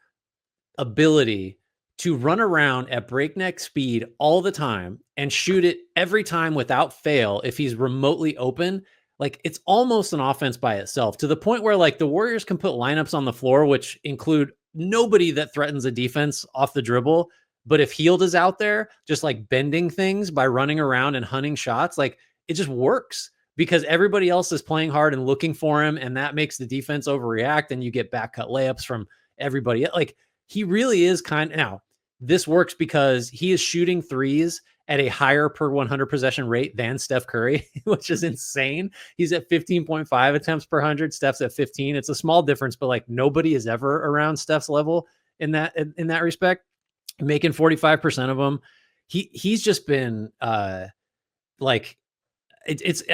ability to run around at breakneck speed all the time and shoot it every time without fail if he's remotely open. Like it's almost an offense by itself, to the point where like the Warriors can put lineups on the floor, which include nobody that threatens a defense off the dribble. But if Hield is out there just like bending things by running around and hunting shots, like it just works because everybody else is playing hard and looking for him. And that makes the defense overreact, and you get back cut layups from everybody. Like he really is now this works because he is shooting threes at a higher per 100 possession rate than Steph Curry, which is insane. He's at 15.5 attempts per 100. Steph's at 15. It's a small difference, but like nobody is ever around Steph's level in that respect. Making 45% of them. He's just been like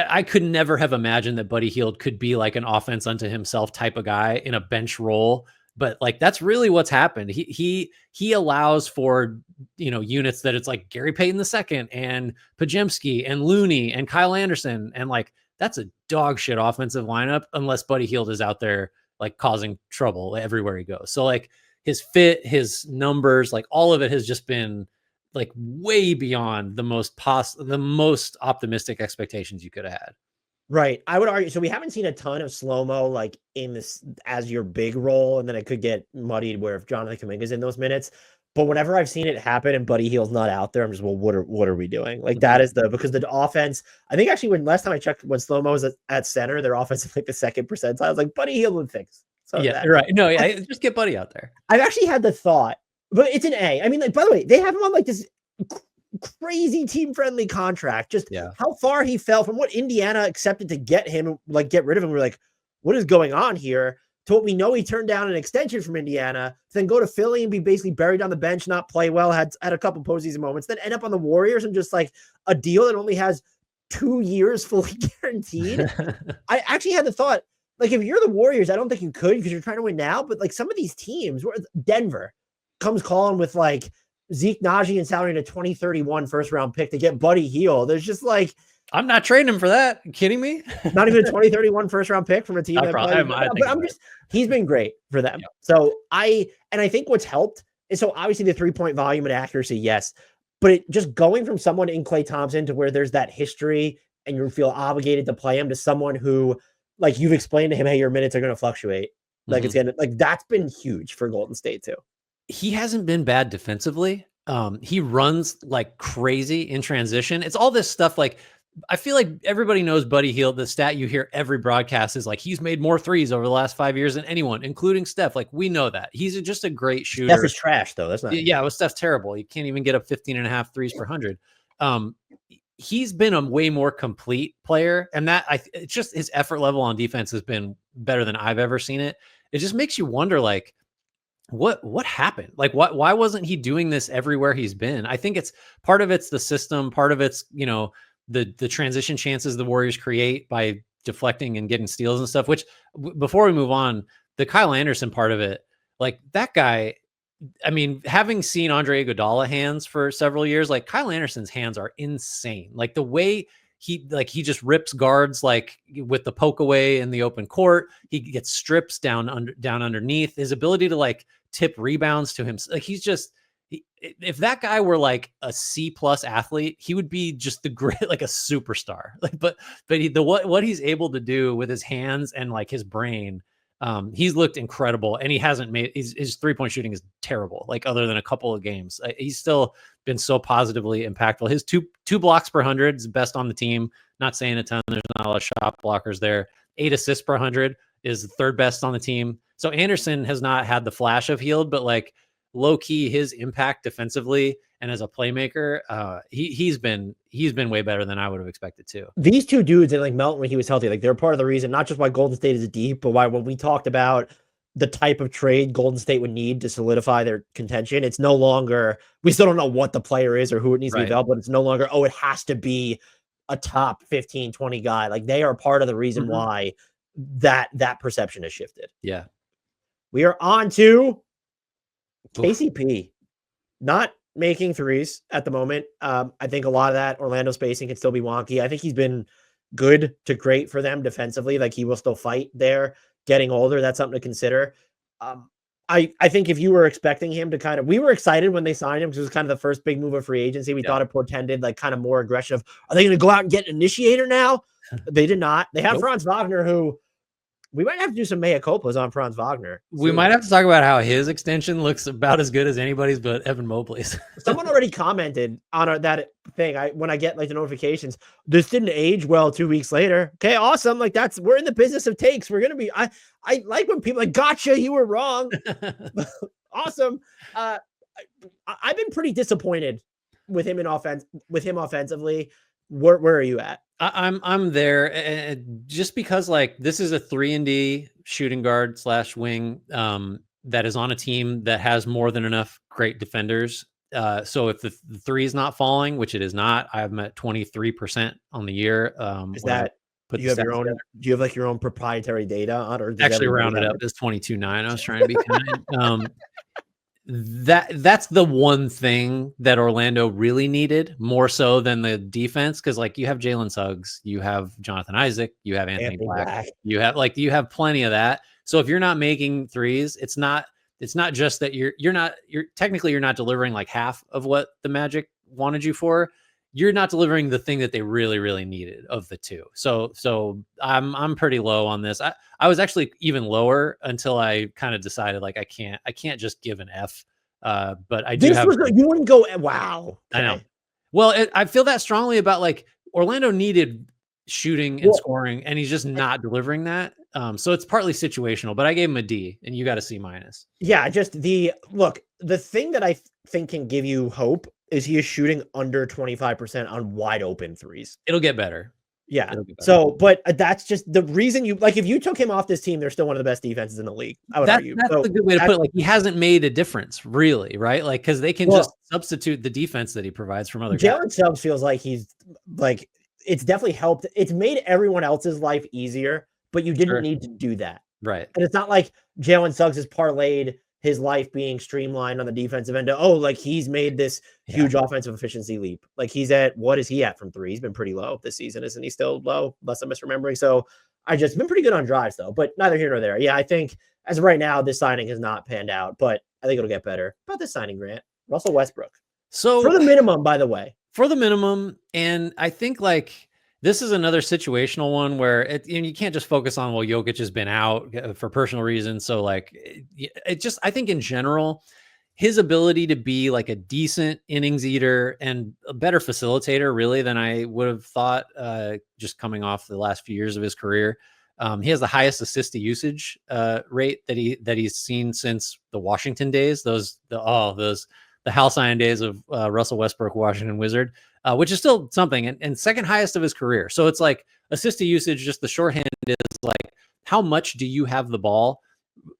I could never have imagined that Buddy Hield could be like an offense unto himself type of guy in a bench role. But like that's really what's happened. He allows for units that it's like Gary Payton II and Pajemski and Looney and Kyle Anderson, and like that's a dog shit offensive lineup unless Buddy Hield is out there like causing trouble everywhere he goes. So like his fit, his numbers, like all of it has just been like way beyond the most optimistic expectations you could have had. Right. I would argue. So we haven't seen a ton of slow-mo like in this as your big role. And then it could get muddied where if Jonathan Kuminga's in those minutes. But whenever I've seen it happen and Buddy Hield's not out there, I'm just, well, what are we doing? Like that is because the offense, I think actually last time I checked when slow-mo was at center, their offense is like the 2nd percentile. I was like, Buddy Hield would fix. So yeah, right. No, just get Buddy out there. I've actually had the thought, but it's an A. I mean, like, by the way, they have him on like this crazy team-friendly contract. Just how far he fell from what Indiana accepted to get him, like get rid of him. We're like, what is going on here? to what we know he turned down an extension from Indiana, to then go to Philly and be basically buried on the bench, not play well, had a couple postseason moments, then end up on the Warriors and just like a deal that only has 2 years fully guaranteed. I actually had the thought, like, if you're the Warriors, I don't think you could because you're trying to win now, but like some of these teams, where Denver comes calling with like Zeke Naji and salary to 2031 first round pick to get Buddy Hield. There's just like, I'm not trading him for that. You kidding me? not even a 2031 first round pick from a team that plays. But I'm just, he's been great for them. Yeah. So I think what's helped is, so obviously the 3-point volume and accuracy, yes, but it just going from someone in Klay Thompson to where there's that history and you feel obligated to play him, to someone who, like, you've explained to him, hey, your minutes are going to fluctuate. Like, it's gonna, like, that's been huge for Golden State too. He hasn't been bad defensively. He runs like crazy in transition. It's all this stuff. Like, I feel like everybody knows Buddy Hield. The stat you hear every broadcast is like, he's made more threes over the last 5 years than anyone, including Steph. Like, we know that. He's just a great shooter. Steph is trash, though. That's not. Yeah, well, Steph's terrible. He can't even get up 15.5 threes per 100. He's been a way more complete player, and that it's just his effort level on defense has been better than I've ever seen it. It just makes you wonder, like, what happened? Like, why wasn't he doing this everywhere he's been? I think it's part of it's the system, part of it's, you know, the transition chances the Warriors create by deflecting and getting steals and stuff, which before we move on, the Kyle Anderson part of it, like, that guy, I mean, having seen Andre Iguodala hands for several years, like, Kyle Anderson's hands are insane. Like, the way he just rips guards, like, with the poke away in the open court, he gets strips down underneath. His ability to like tip rebounds to him, like, he's just, if that guy were like a C+ athlete, he would be just the great, like a superstar. Like, but what he's able to do with his hands and like his brain, he's looked incredible, and he hasn't made his 3-point shooting is terrible. Like, other than a couple of games, he's still been so positively impactful. His two blocks per 100 is best on the team. Not saying a ton. There's not a lot of shot blockers there. 8 assists per 100 is the third best on the team. So Anderson has not had the flash of Hield, but like, low key, his impact defensively and as a playmaker, he's been way better than I would have expected too. These two dudes, and like Melton when he was healthy, like, they're part of the reason, not just why Golden State is deep, but why when we talked about the type of trade Golden State would need to solidify their contention, it's no longer, we still don't know what the player is or who it needs to be available, but it's no longer, oh, it has to be a top 15, 20 guy. Like, they are part of the reason why that perception has shifted. Yeah. We are on to KCP. Not making threes at the moment. I think a lot of that Orlando spacing can still be wonky. I think he's been good to great for them defensively. Like, he will still fight there. Getting older, that's something to consider. I think if you were expecting him to kind of, we were excited when they signed him because it was kind of the first big move of free agency. We thought it portended like kind of more aggressive. Are they going to go out and get an initiator now? They did not. They have Franz Wagner, who we might have to do some mea culpas on Franz Wagner. We might have to talk about how his extension looks about as good as anybody's but Evan Mobley's. Someone already commented on that thing. When I get like the notifications, this didn't age well 2 weeks later. Okay, awesome. Like, we're in the business of takes. We're going to be, I like when people like, gotcha, you were wrong. Awesome. I've been pretty disappointed with him offensively. Where are you at? I'm there, just because like this is a 3-and-D shooting guard / wing that is on a team that has more than enough great defenders. So if the three is not falling, which it is not, I'm at 23% on the year. Is that do you have your own? Together? Do you have like your own proprietary data on, or actually rounded up? It's 22.9. I was trying to be kind. That's the one thing that Orlando really needed more so than the defense, because like you have Jalen Suggs, you have Jonathan Isaac, you have Anthony Black, you have plenty of that. So if you're not making threes, it's not just that you're not delivering like half of what the Magic wanted you for. You're not delivering the thing that they really, really needed of the two. So I'm pretty low on this. I was actually even lower until I kind of decided like I can't just give an F. But I do you wouldn't go, wow. Okay. I know. Well, I feel that strongly about like Orlando needed shooting and scoring, and he's just not delivering that. So it's partly situational, but I gave him a D, and you got a C-. Yeah, just the thing that I think can give you hope is he is shooting under 25% on wide open threes. It'll get better. Yeah. It'll be better. So, but that's just the reason if you took him off this team, they're still one of the best defenses in the league. I would argue. That's So a good way to put it. Like, he hasn't made a difference, really, right? Like, because they can just substitute the defense that he provides from other guys. Jalen Suggs feels like he's like, it's definitely helped. It's made everyone else's life easier, but you didn't need to do that. Right. And it's not like Jalen Suggs has parlayed his life being streamlined on the defensive end. Like he's made this huge offensive efficiency leap. Like he's at, what is he at from three? He's been pretty low this season. Isn't he still low? Unless I'm misremembering. So I just been pretty good on drives though, but neither here nor there. Yeah. I think as of right now, this signing has not panned out, but I think it'll get better. About this signing, Grant, Russell Westbrook. So for the minimum, by the way, and I think like, this is another situational one where you can't just focus on, well, Jokic has been out for personal reasons. So like I think in general, his ability to be like a decent innings eater and a better facilitator really than I would have thought, just coming off the last few years of his career. He has the highest assist to usage rate that he's seen since the Washington days, the halcyon days of Russell Westbrook, Washington Wizard. Which is still something, and second highest of his career. So it's like assist to usage, just the shorthand is like, how much do you have the ball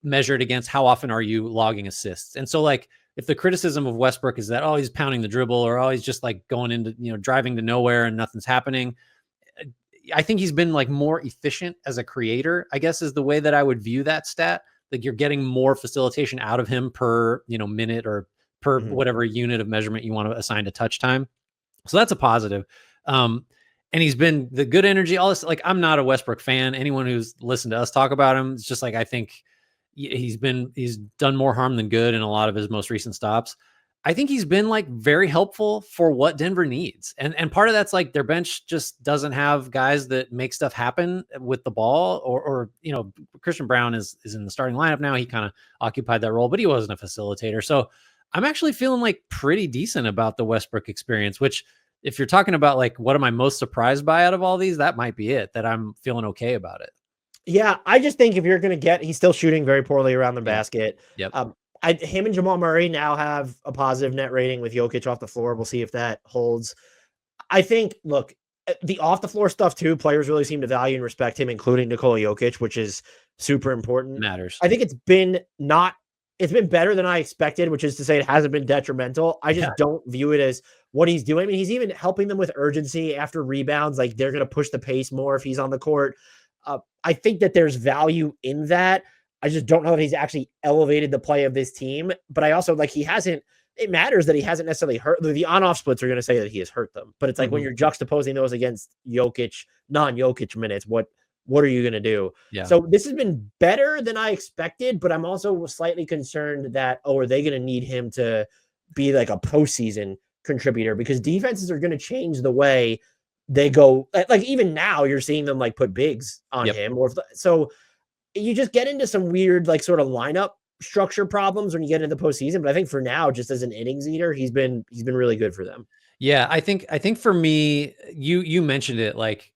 measured against how often are you logging assists? And so like, if the criticism of Westbrook is that, oh, he's pounding the dribble, or oh, he's just like going into, driving to nowhere and nothing's happening. I think he's been like more efficient as a creator, I guess is the way that I would view that stat. Like you're getting more facilitation out of him per, minute or per whatever unit of measurement you want to assign to touch time. So that's a positive. And he's been the good energy, all this. Like, I'm not a Westbrook fan. Anyone who's listened to us talk about him, it's just like, I think he's done more harm than good in a lot of his most recent stops. I think he's been like very helpful for what Denver needs. And part of that's like their bench just doesn't have guys that make stuff happen with the ball, or Christian Brown is in the starting lineup now. He kind of occupied that role, but he wasn't a facilitator. So I'm actually feeling like pretty decent about the Westbrook experience, which if you're talking about like, what am I most surprised by out of all these, that might be it, that I'm feeling okay about it. Yeah. I just think if you're going to he's still shooting very poorly around the basket. Yep. Him and Jamal Murray now have a positive net rating with Jokic off the floor. We'll see if that holds. I think, look, the off the floor stuff too, players really seem to value and respect him, including Nikola Jokic, which is super important. Matters. I think it's been better than I expected, which is to say it hasn't been detrimental. I just don't view it as what he's doing. I mean, he's even helping them with urgency after rebounds. Like they're going to push the pace more if he's on the court. I think that there's value in that. I just don't know that he's actually elevated the play of this team, but I also it matters that he hasn't necessarily hurt. The on-off splits are going to say that he has hurt them, but it's like when you're juxtaposing those against Jokic, non-Jokic minutes, what are you going to do? Yeah. So this has been better than I expected, but I'm also slightly concerned that, are they going to need him to be like a postseason contributor? Because defenses are going to change the way they go. Like even now you're seeing them like put bigs on him, so you just get into some weird, like sort of lineup structure problems when you get into the postseason. But I think for now, just as an innings eater, he's been really good for them. Yeah. I think for me, you mentioned it, like,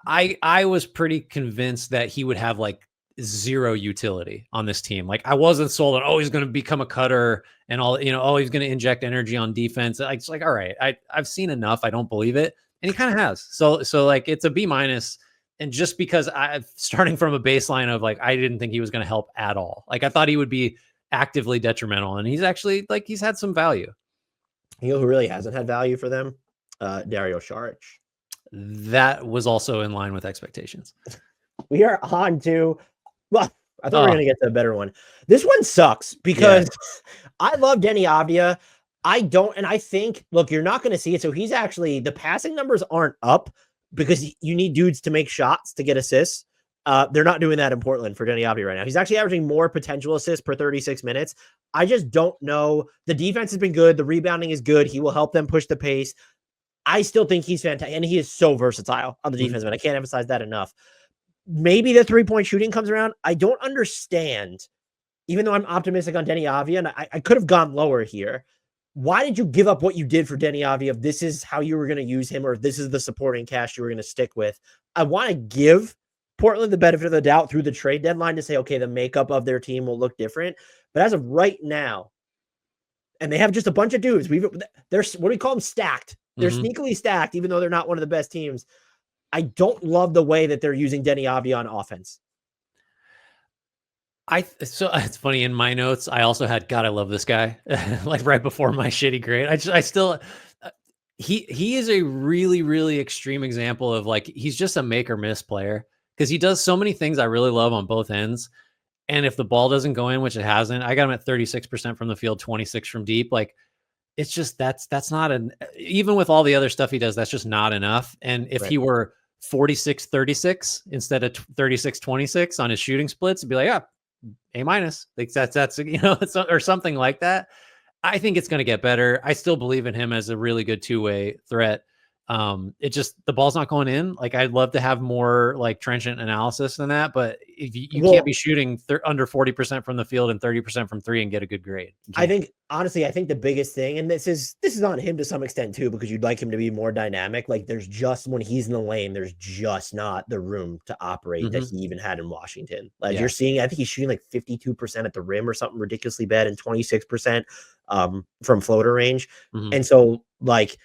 I was pretty convinced that he would have like zero utility on this team. Like I wasn't sold on, he's going to become a cutter and all, he's going to inject energy on defense. It's like, all right, I've seen enough. I don't believe it. And he kind of has. So like it's a B-. And just because starting from a baseline of like, I didn't think he was going to help at all. Like I thought he would be actively detrimental, and he's actually like, he's had some value. You know who really hasn't had value for them? Dario Saric. That was also in line with expectations. We are on to, well, I thought we were going to get to a better one. This one sucks because I love Deni Avdija. I don't, and I think, look, you're not going to see it. So he's actually, the passing numbers aren't up because you need dudes to make shots to get assists. They're not doing that in Portland for Deni Avdija right now. He's actually averaging more potential assists per 36 minutes. I just don't know. The defense has been good. The rebounding is good. He will help them push the pace. I still think he's fantastic, and he is so versatile on the defense, but I can't emphasize that enough. Maybe the three-point shooting comes around. I don't understand, even though I'm optimistic on Deni Avdija, and I could have gone lower here. Why did you give up what you did for Deni Avdija if this is how you were going to use him, or if this is the supporting cast you were going to stick with? I want to give Portland the benefit of the doubt through the trade deadline to say, okay, the makeup of their team will look different. But as of right now, and they have just a bunch of dudes. They're, what do we call them? Stacked. They're sneakily stacked, even though they're not one of the best teams. I don't love the way that they're using Deni Avdija on offense. So it's funny, in my notes, I also had, God, I love this guy. Like right before my shitty grade. I still, he is a really, really extreme example of like, he's just a make or miss player because he does so many things I really love on both ends. And if the ball doesn't go in, which it hasn't, I got him at 36% from the field, 26 from deep. Like, it's just, that's not even with all the other stuff he does, that's just not enough. And if he were 46-36 instead of 36-26 on his shooting splits, it'd be like, yeah, A-. Like that's it's, or something like that. I think it's going to get better. I still believe in him as a really good two-way threat. It just, the ball's not going in. Like, I'd love to have more like trenchant analysis than that, but if you can't be shooting under 40% from the field and 30% from three and get a good grade. I think, honestly, I think the biggest thing, and this is on him to some extent too, because you'd like him to be more dynamic. Like, there's just, when he's in the lane, there's just not the room to operate that he even had in Washington. Like you're seeing, I think he's shooting like 52% at the rim or something ridiculously bad and 26% from floater range. And so like,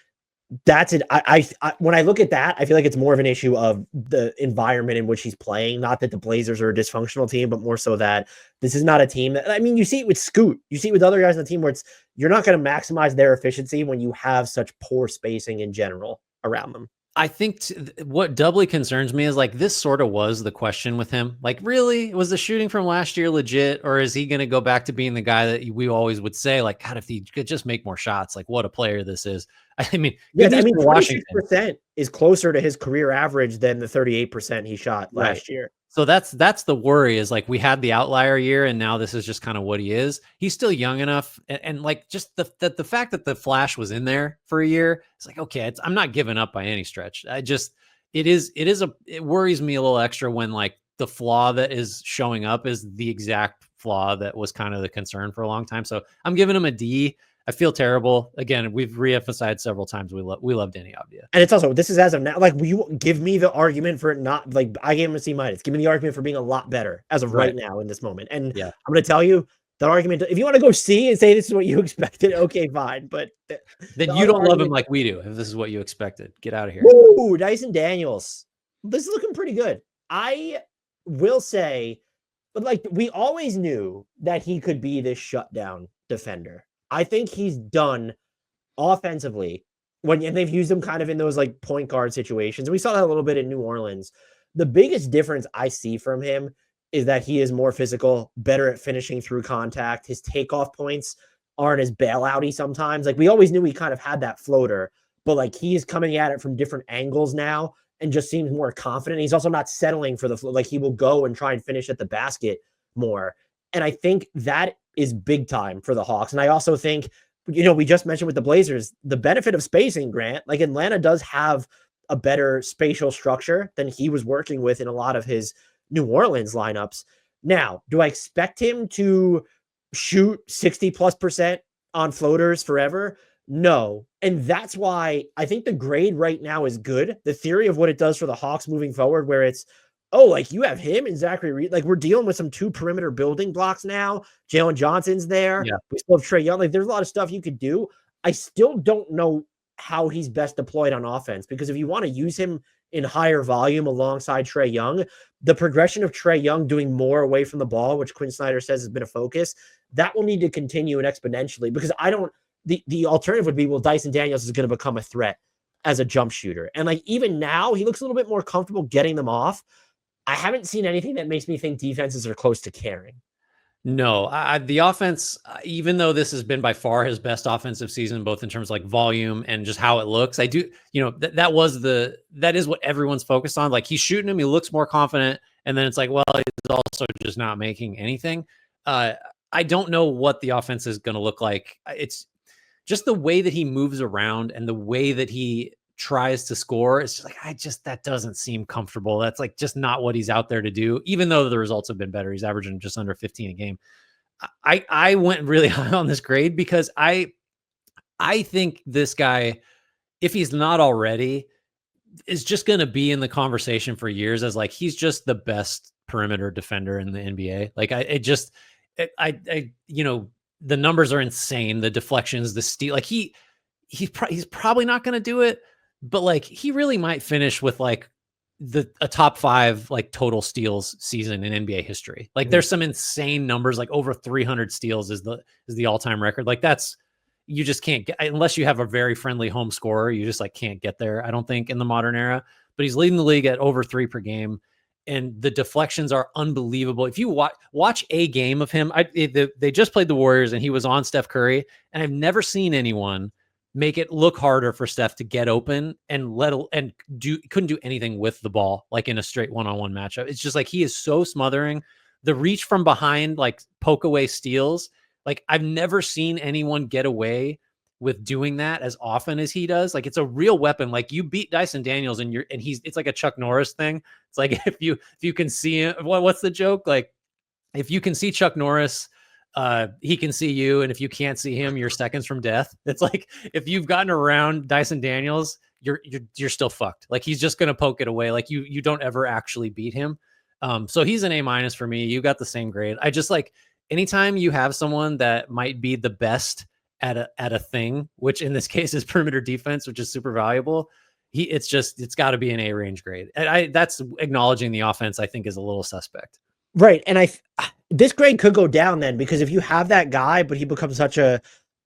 that's it. I when I look at that, I feel like it's more of an issue of the environment in which he's playing. Not that the Blazers are a dysfunctional team, but more so that this is not a team that, I mean, you see it with Scoot, you see it with other guys on the team where it's, you're not going to maximize their efficiency when you have such poor spacing in general around them. I think what doubly concerns me is like, this sort of was the question with him. Like, really, was the shooting from last year legit, or is he going to go back to being the guy that we always would say, like, God, if he could just make more shots, like what a player this is. I mean, yeah, I mean, 26% is closer to his career average than the 38% he shot last year. So that's the worry, is like, we had the outlier year and now this is just kind of what he is. He's still young enough. And like, just the fact that the flash was in there for a year, it's like, okay, I'm not giving up by any stretch. It worries me a little extra when like the flaw that is showing up is the exact flaw that was kind of the concern for a long time. So I'm giving him a D. I feel terrible. Again, we've reemphasized several times we love Deni Avdija. And it's also, this is as of now, like, you give me the argument for it not, like, I gave him a C-. Give me the argument for being a lot better as of right now in this moment. And I'm going to tell you the argument, if you want to go C and say this is what you expected, okay, fine. But then you don't love him like we do. If this is what you expected, get out of here. Ooh, Dyson Daniels. This is looking pretty good. I will say, but like, we always knew that he could be this shutdown defender. I think he's done offensively and they've used him kind of in those like point guard situations. We saw that a little bit in New Orleans. The biggest difference I see from him is that he is more physical, better at finishing through contact. His takeoff points aren't as bailouty sometimes. Like, we always knew he kind of had that floater, but like, he's coming at it from different angles now and just seems more confident. He's also not settling for the floor. Like, he will go and try and finish at the basket more. And I think that is big time for the Hawks. And I also think, we just mentioned with the Blazers, the benefit of spacing, Grant, like Atlanta does have a better spatial structure than he was working with in a lot of his New Orleans lineups. Now, do I expect him to shoot 60+% on floaters forever? No. And that's why I think the grade right now is good. The theory of what it does for the Hawks moving forward, where it's, oh, like, you have him and Zachary Reed. Like, we're dealing with some 2 perimeter building blocks now. Jalen Johnson's there. Yeah. We still have Trae Young. Like, there's a lot of stuff you could do. I still don't know how he's best deployed on offense, because if you want to use him in higher volume alongside Trae Young, the progression of Trae Young doing more away from the ball, which Quinn Snyder says has been a focus, that will need to continue and exponentially, because the alternative would be, well, Dyson Daniels is going to become a threat as a jump shooter. And like, even now he looks a little bit more comfortable getting them off. I haven't seen anything that makes me think defenses are close to caring. No, the offense, even though this has been by far his best offensive season, both in terms of like volume and just how it looks, I do, that is what everyone's focused on. Like, he's shooting him, he looks more confident. And then it's like, well, he's also just not making anything. I don't know what the offense is going to look like. It's just the way that he moves around and the way that he tries to score. It's just like, that doesn't seem comfortable. That's like just not what he's out there to do, even though the results have been better. He's averaging just under 15 a game. I went really high on this grade because I think this guy, if he's not already, is just going to be in the conversation for years as like, he's just the best perimeter defender in the NBA. Like, the numbers are insane. The deflections, the steal, like he's probably not going to do it. But like, he really might finish with like a top 5 like total steals season in NBA history. Like there's some insane numbers, like over 300 steals is the all-time record. Like that's, you just can't get, unless you have a very friendly home scorer, you just like can't get there, I don't think, in the modern era. But he's leading the league at over 3 per game, and the deflections are unbelievable. If you watch a game of him, they just played the Warriors and he was on Steph Curry, and I've never seen anyone make it look harder for Steph to get open and couldn't do anything with the ball, like in a straight one-on-one matchup. It's just like, he is so smothering. The reach from behind, like poke away steals. Like I've never seen anyone get away with doing that as often as he does. Like it's a real weapon. Like you beat Dyson Daniels and it's like a Chuck Norris thing. It's like, if you can see him, what's the joke? Like if you can see Chuck Norris, he can see you, and if you can't see him, you're seconds from death. It's like, if you've gotten around Dyson Daniels, you're still fucked. Like he's just gonna poke it away. Like you don't ever actually beat him. So he's an A- for me. You got the same grade. I just like, anytime you have someone that might be the best at a thing, which in this case is perimeter defense, which is super valuable, it's got to be an A range grade. And that's acknowledging the offense, I think, is a little suspect. Right. And this grade could go down then, because if you have that guy, but he becomes such a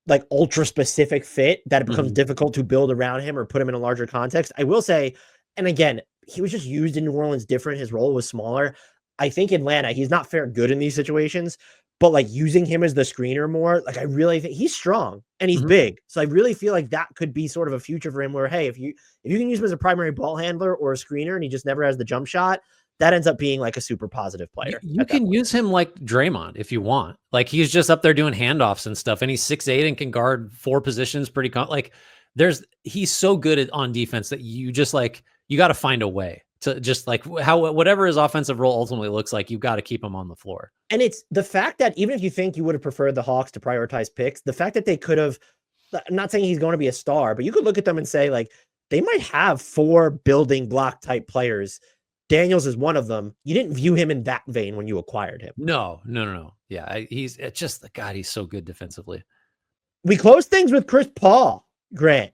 like ultra specific fit that it becomes difficult to build around him or put him in a larger context. I will say, and again, he was just used in New Orleans different. His role was smaller. I think Atlanta, he's not fair good in these situations, but like using him as the screener more, like I really think he's strong and he's big. So I really feel like that could be sort of a future for him where, hey, if you can use him as a primary ball handler or a screener and he just never has the jump shot, that ends up being like a super positive player. You can use him like Draymond if you want. Like he's just up there doing handoffs and stuff, and he's 6'8" and can guard 4 positions pretty he's so good on defense that you just like, you got to find a way to just like whatever his offensive role ultimately looks like, you've got to keep him on the floor. And it's the fact that even if you think you would have preferred the Hawks to prioritize picks, the fact that they could have, I'm not saying he's going to be a star, but you could look at them and say like, they might have 4 building block type players. Daniels is one of them. You didn't view him in that vein when you acquired him. No. Yeah, he's just the God. He's so good defensively. We close things with Chris Paul. Grant,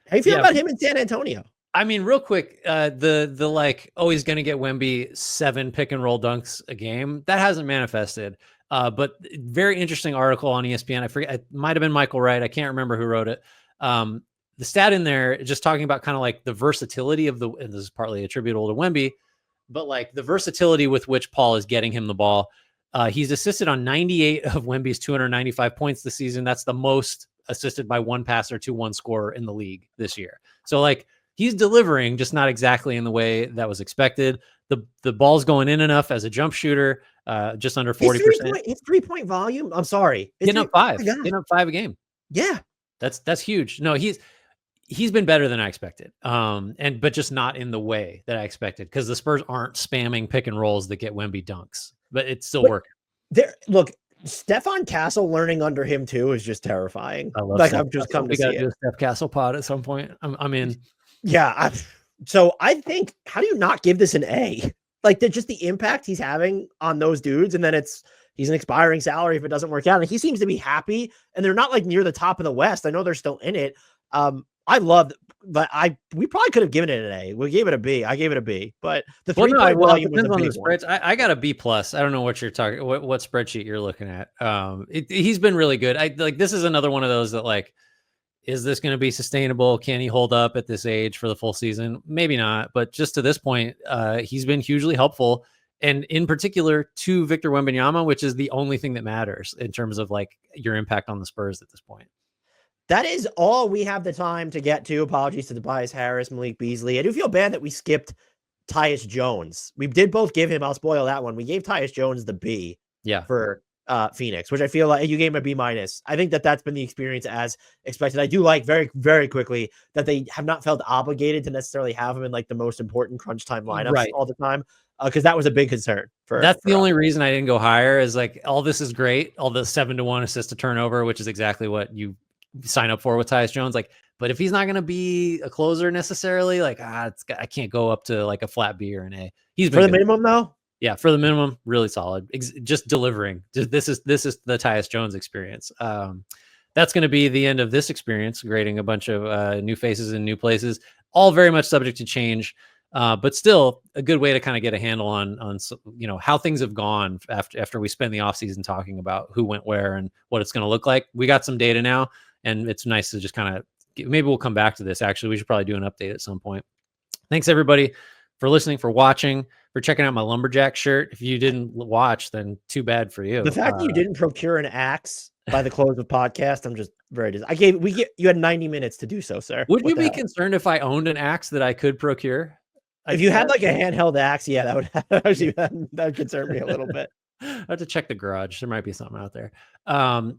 how you feel about him in San Antonio? I mean, real quick, the like, oh, he's gonna get Wemby 7 pick and roll dunks a game. That hasn't manifested. But very interesting article on ESPN. I forget, it might have been Michael Wright. I can't remember who wrote it. The stat in there just talking about kind of like the versatility of and this is partly attributable to Wemby, but like the versatility with which Paul is getting him the ball. He's assisted on 98 of Wemby's 295 points this season. That's the most assisted by one passer to one scorer in the league this year. So like he's delivering, just not exactly in the way that was expected. The ball's going in enough as a jump shooter, just under 40%. His 3-point volume. I'm sorry. Getting up 5 a game. Yeah. That's huge. No, he's been better than I expected. But just not in the way that I expected, because the Spurs aren't spamming pick and rolls that get Wemby dunks, but it's still working. Look, Stephon Castle learning under him too is just terrifying. I love like I've just come to see do a Steph Castle pod at some point. I'm in. Yeah. So I think, how do you not give this an A? Like just the impact he's having on those dudes. And then he's an expiring salary if it doesn't work out. And he seems to be happy, and they're not like near the top of the West. I know they're still in it. I loved, but we probably could have given it an A. We gave it a B. I gave it a B, but the 3-point volume was a big one. I got a B plus. I don't know what you're talking, what spreadsheet you're looking at. He's been really good. This is another one of those that like, is this going to be sustainable? Can he hold up at this age for the full season? Maybe not, but just to this point, he's been hugely helpful. And in particular to Victor Wembanyama, which is the only thing that matters in terms of like your impact on the Spurs at this point. That is all we have the time to get to. Apologies to Tobias Harris, Malik Beasley. I do feel bad that we skipped Tyus Jones. We did both give him, I'll spoil that one. We gave Tyus Jones the B for Phoenix, which I feel like you gave him a B minus. I think that's been the experience as expected. I do like very, very quickly that they have not felt obligated to necessarily have him in like the most important crunch time lineups all the time. Because that was a big concern for the only reason I didn't go higher is like, all this is great. All the 7-1 assist to turnover, which is exactly what you sign up for with Tyus Jones. Like, but if he's not going to be a closer necessarily, like, I can't go up to like a flat B or an A. He's been for the minimum though. Yeah, for the minimum, really solid. Just delivering. This is the Tyus Jones experience. That's going to be the end of this experience, grading a bunch of new faces in new places, all very much subject to change. But still a good way to kind of get a handle on how things have gone after we spend the offseason talking about who went where and what it's going to look like. We got some data now, and it's nice to just kind of maybe we'll come back to this. Actually, we should probably do an update at some point. Thanks everybody for listening, for watching, for checking out my lumberjack shirt. If you didn't watch, then too bad for you. The fact that you didn't procure an axe by the close of podcast, I'm just very you had 90 minutes to do so, sir. Would you be concerned if I owned an axe that I could procure? If you had like a handheld axe, yeah, that would concern me a little bit. I have to check the garage. There might be something out there.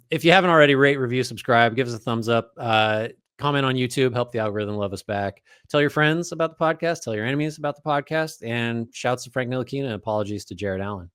If you haven't already, rate, review, subscribe, give us a thumbs up, comment on YouTube, help the algorithm love us back. Tell your friends about the podcast, tell your enemies about the podcast, and shouts to Frank Ntilikina and apologies to Jared Allen.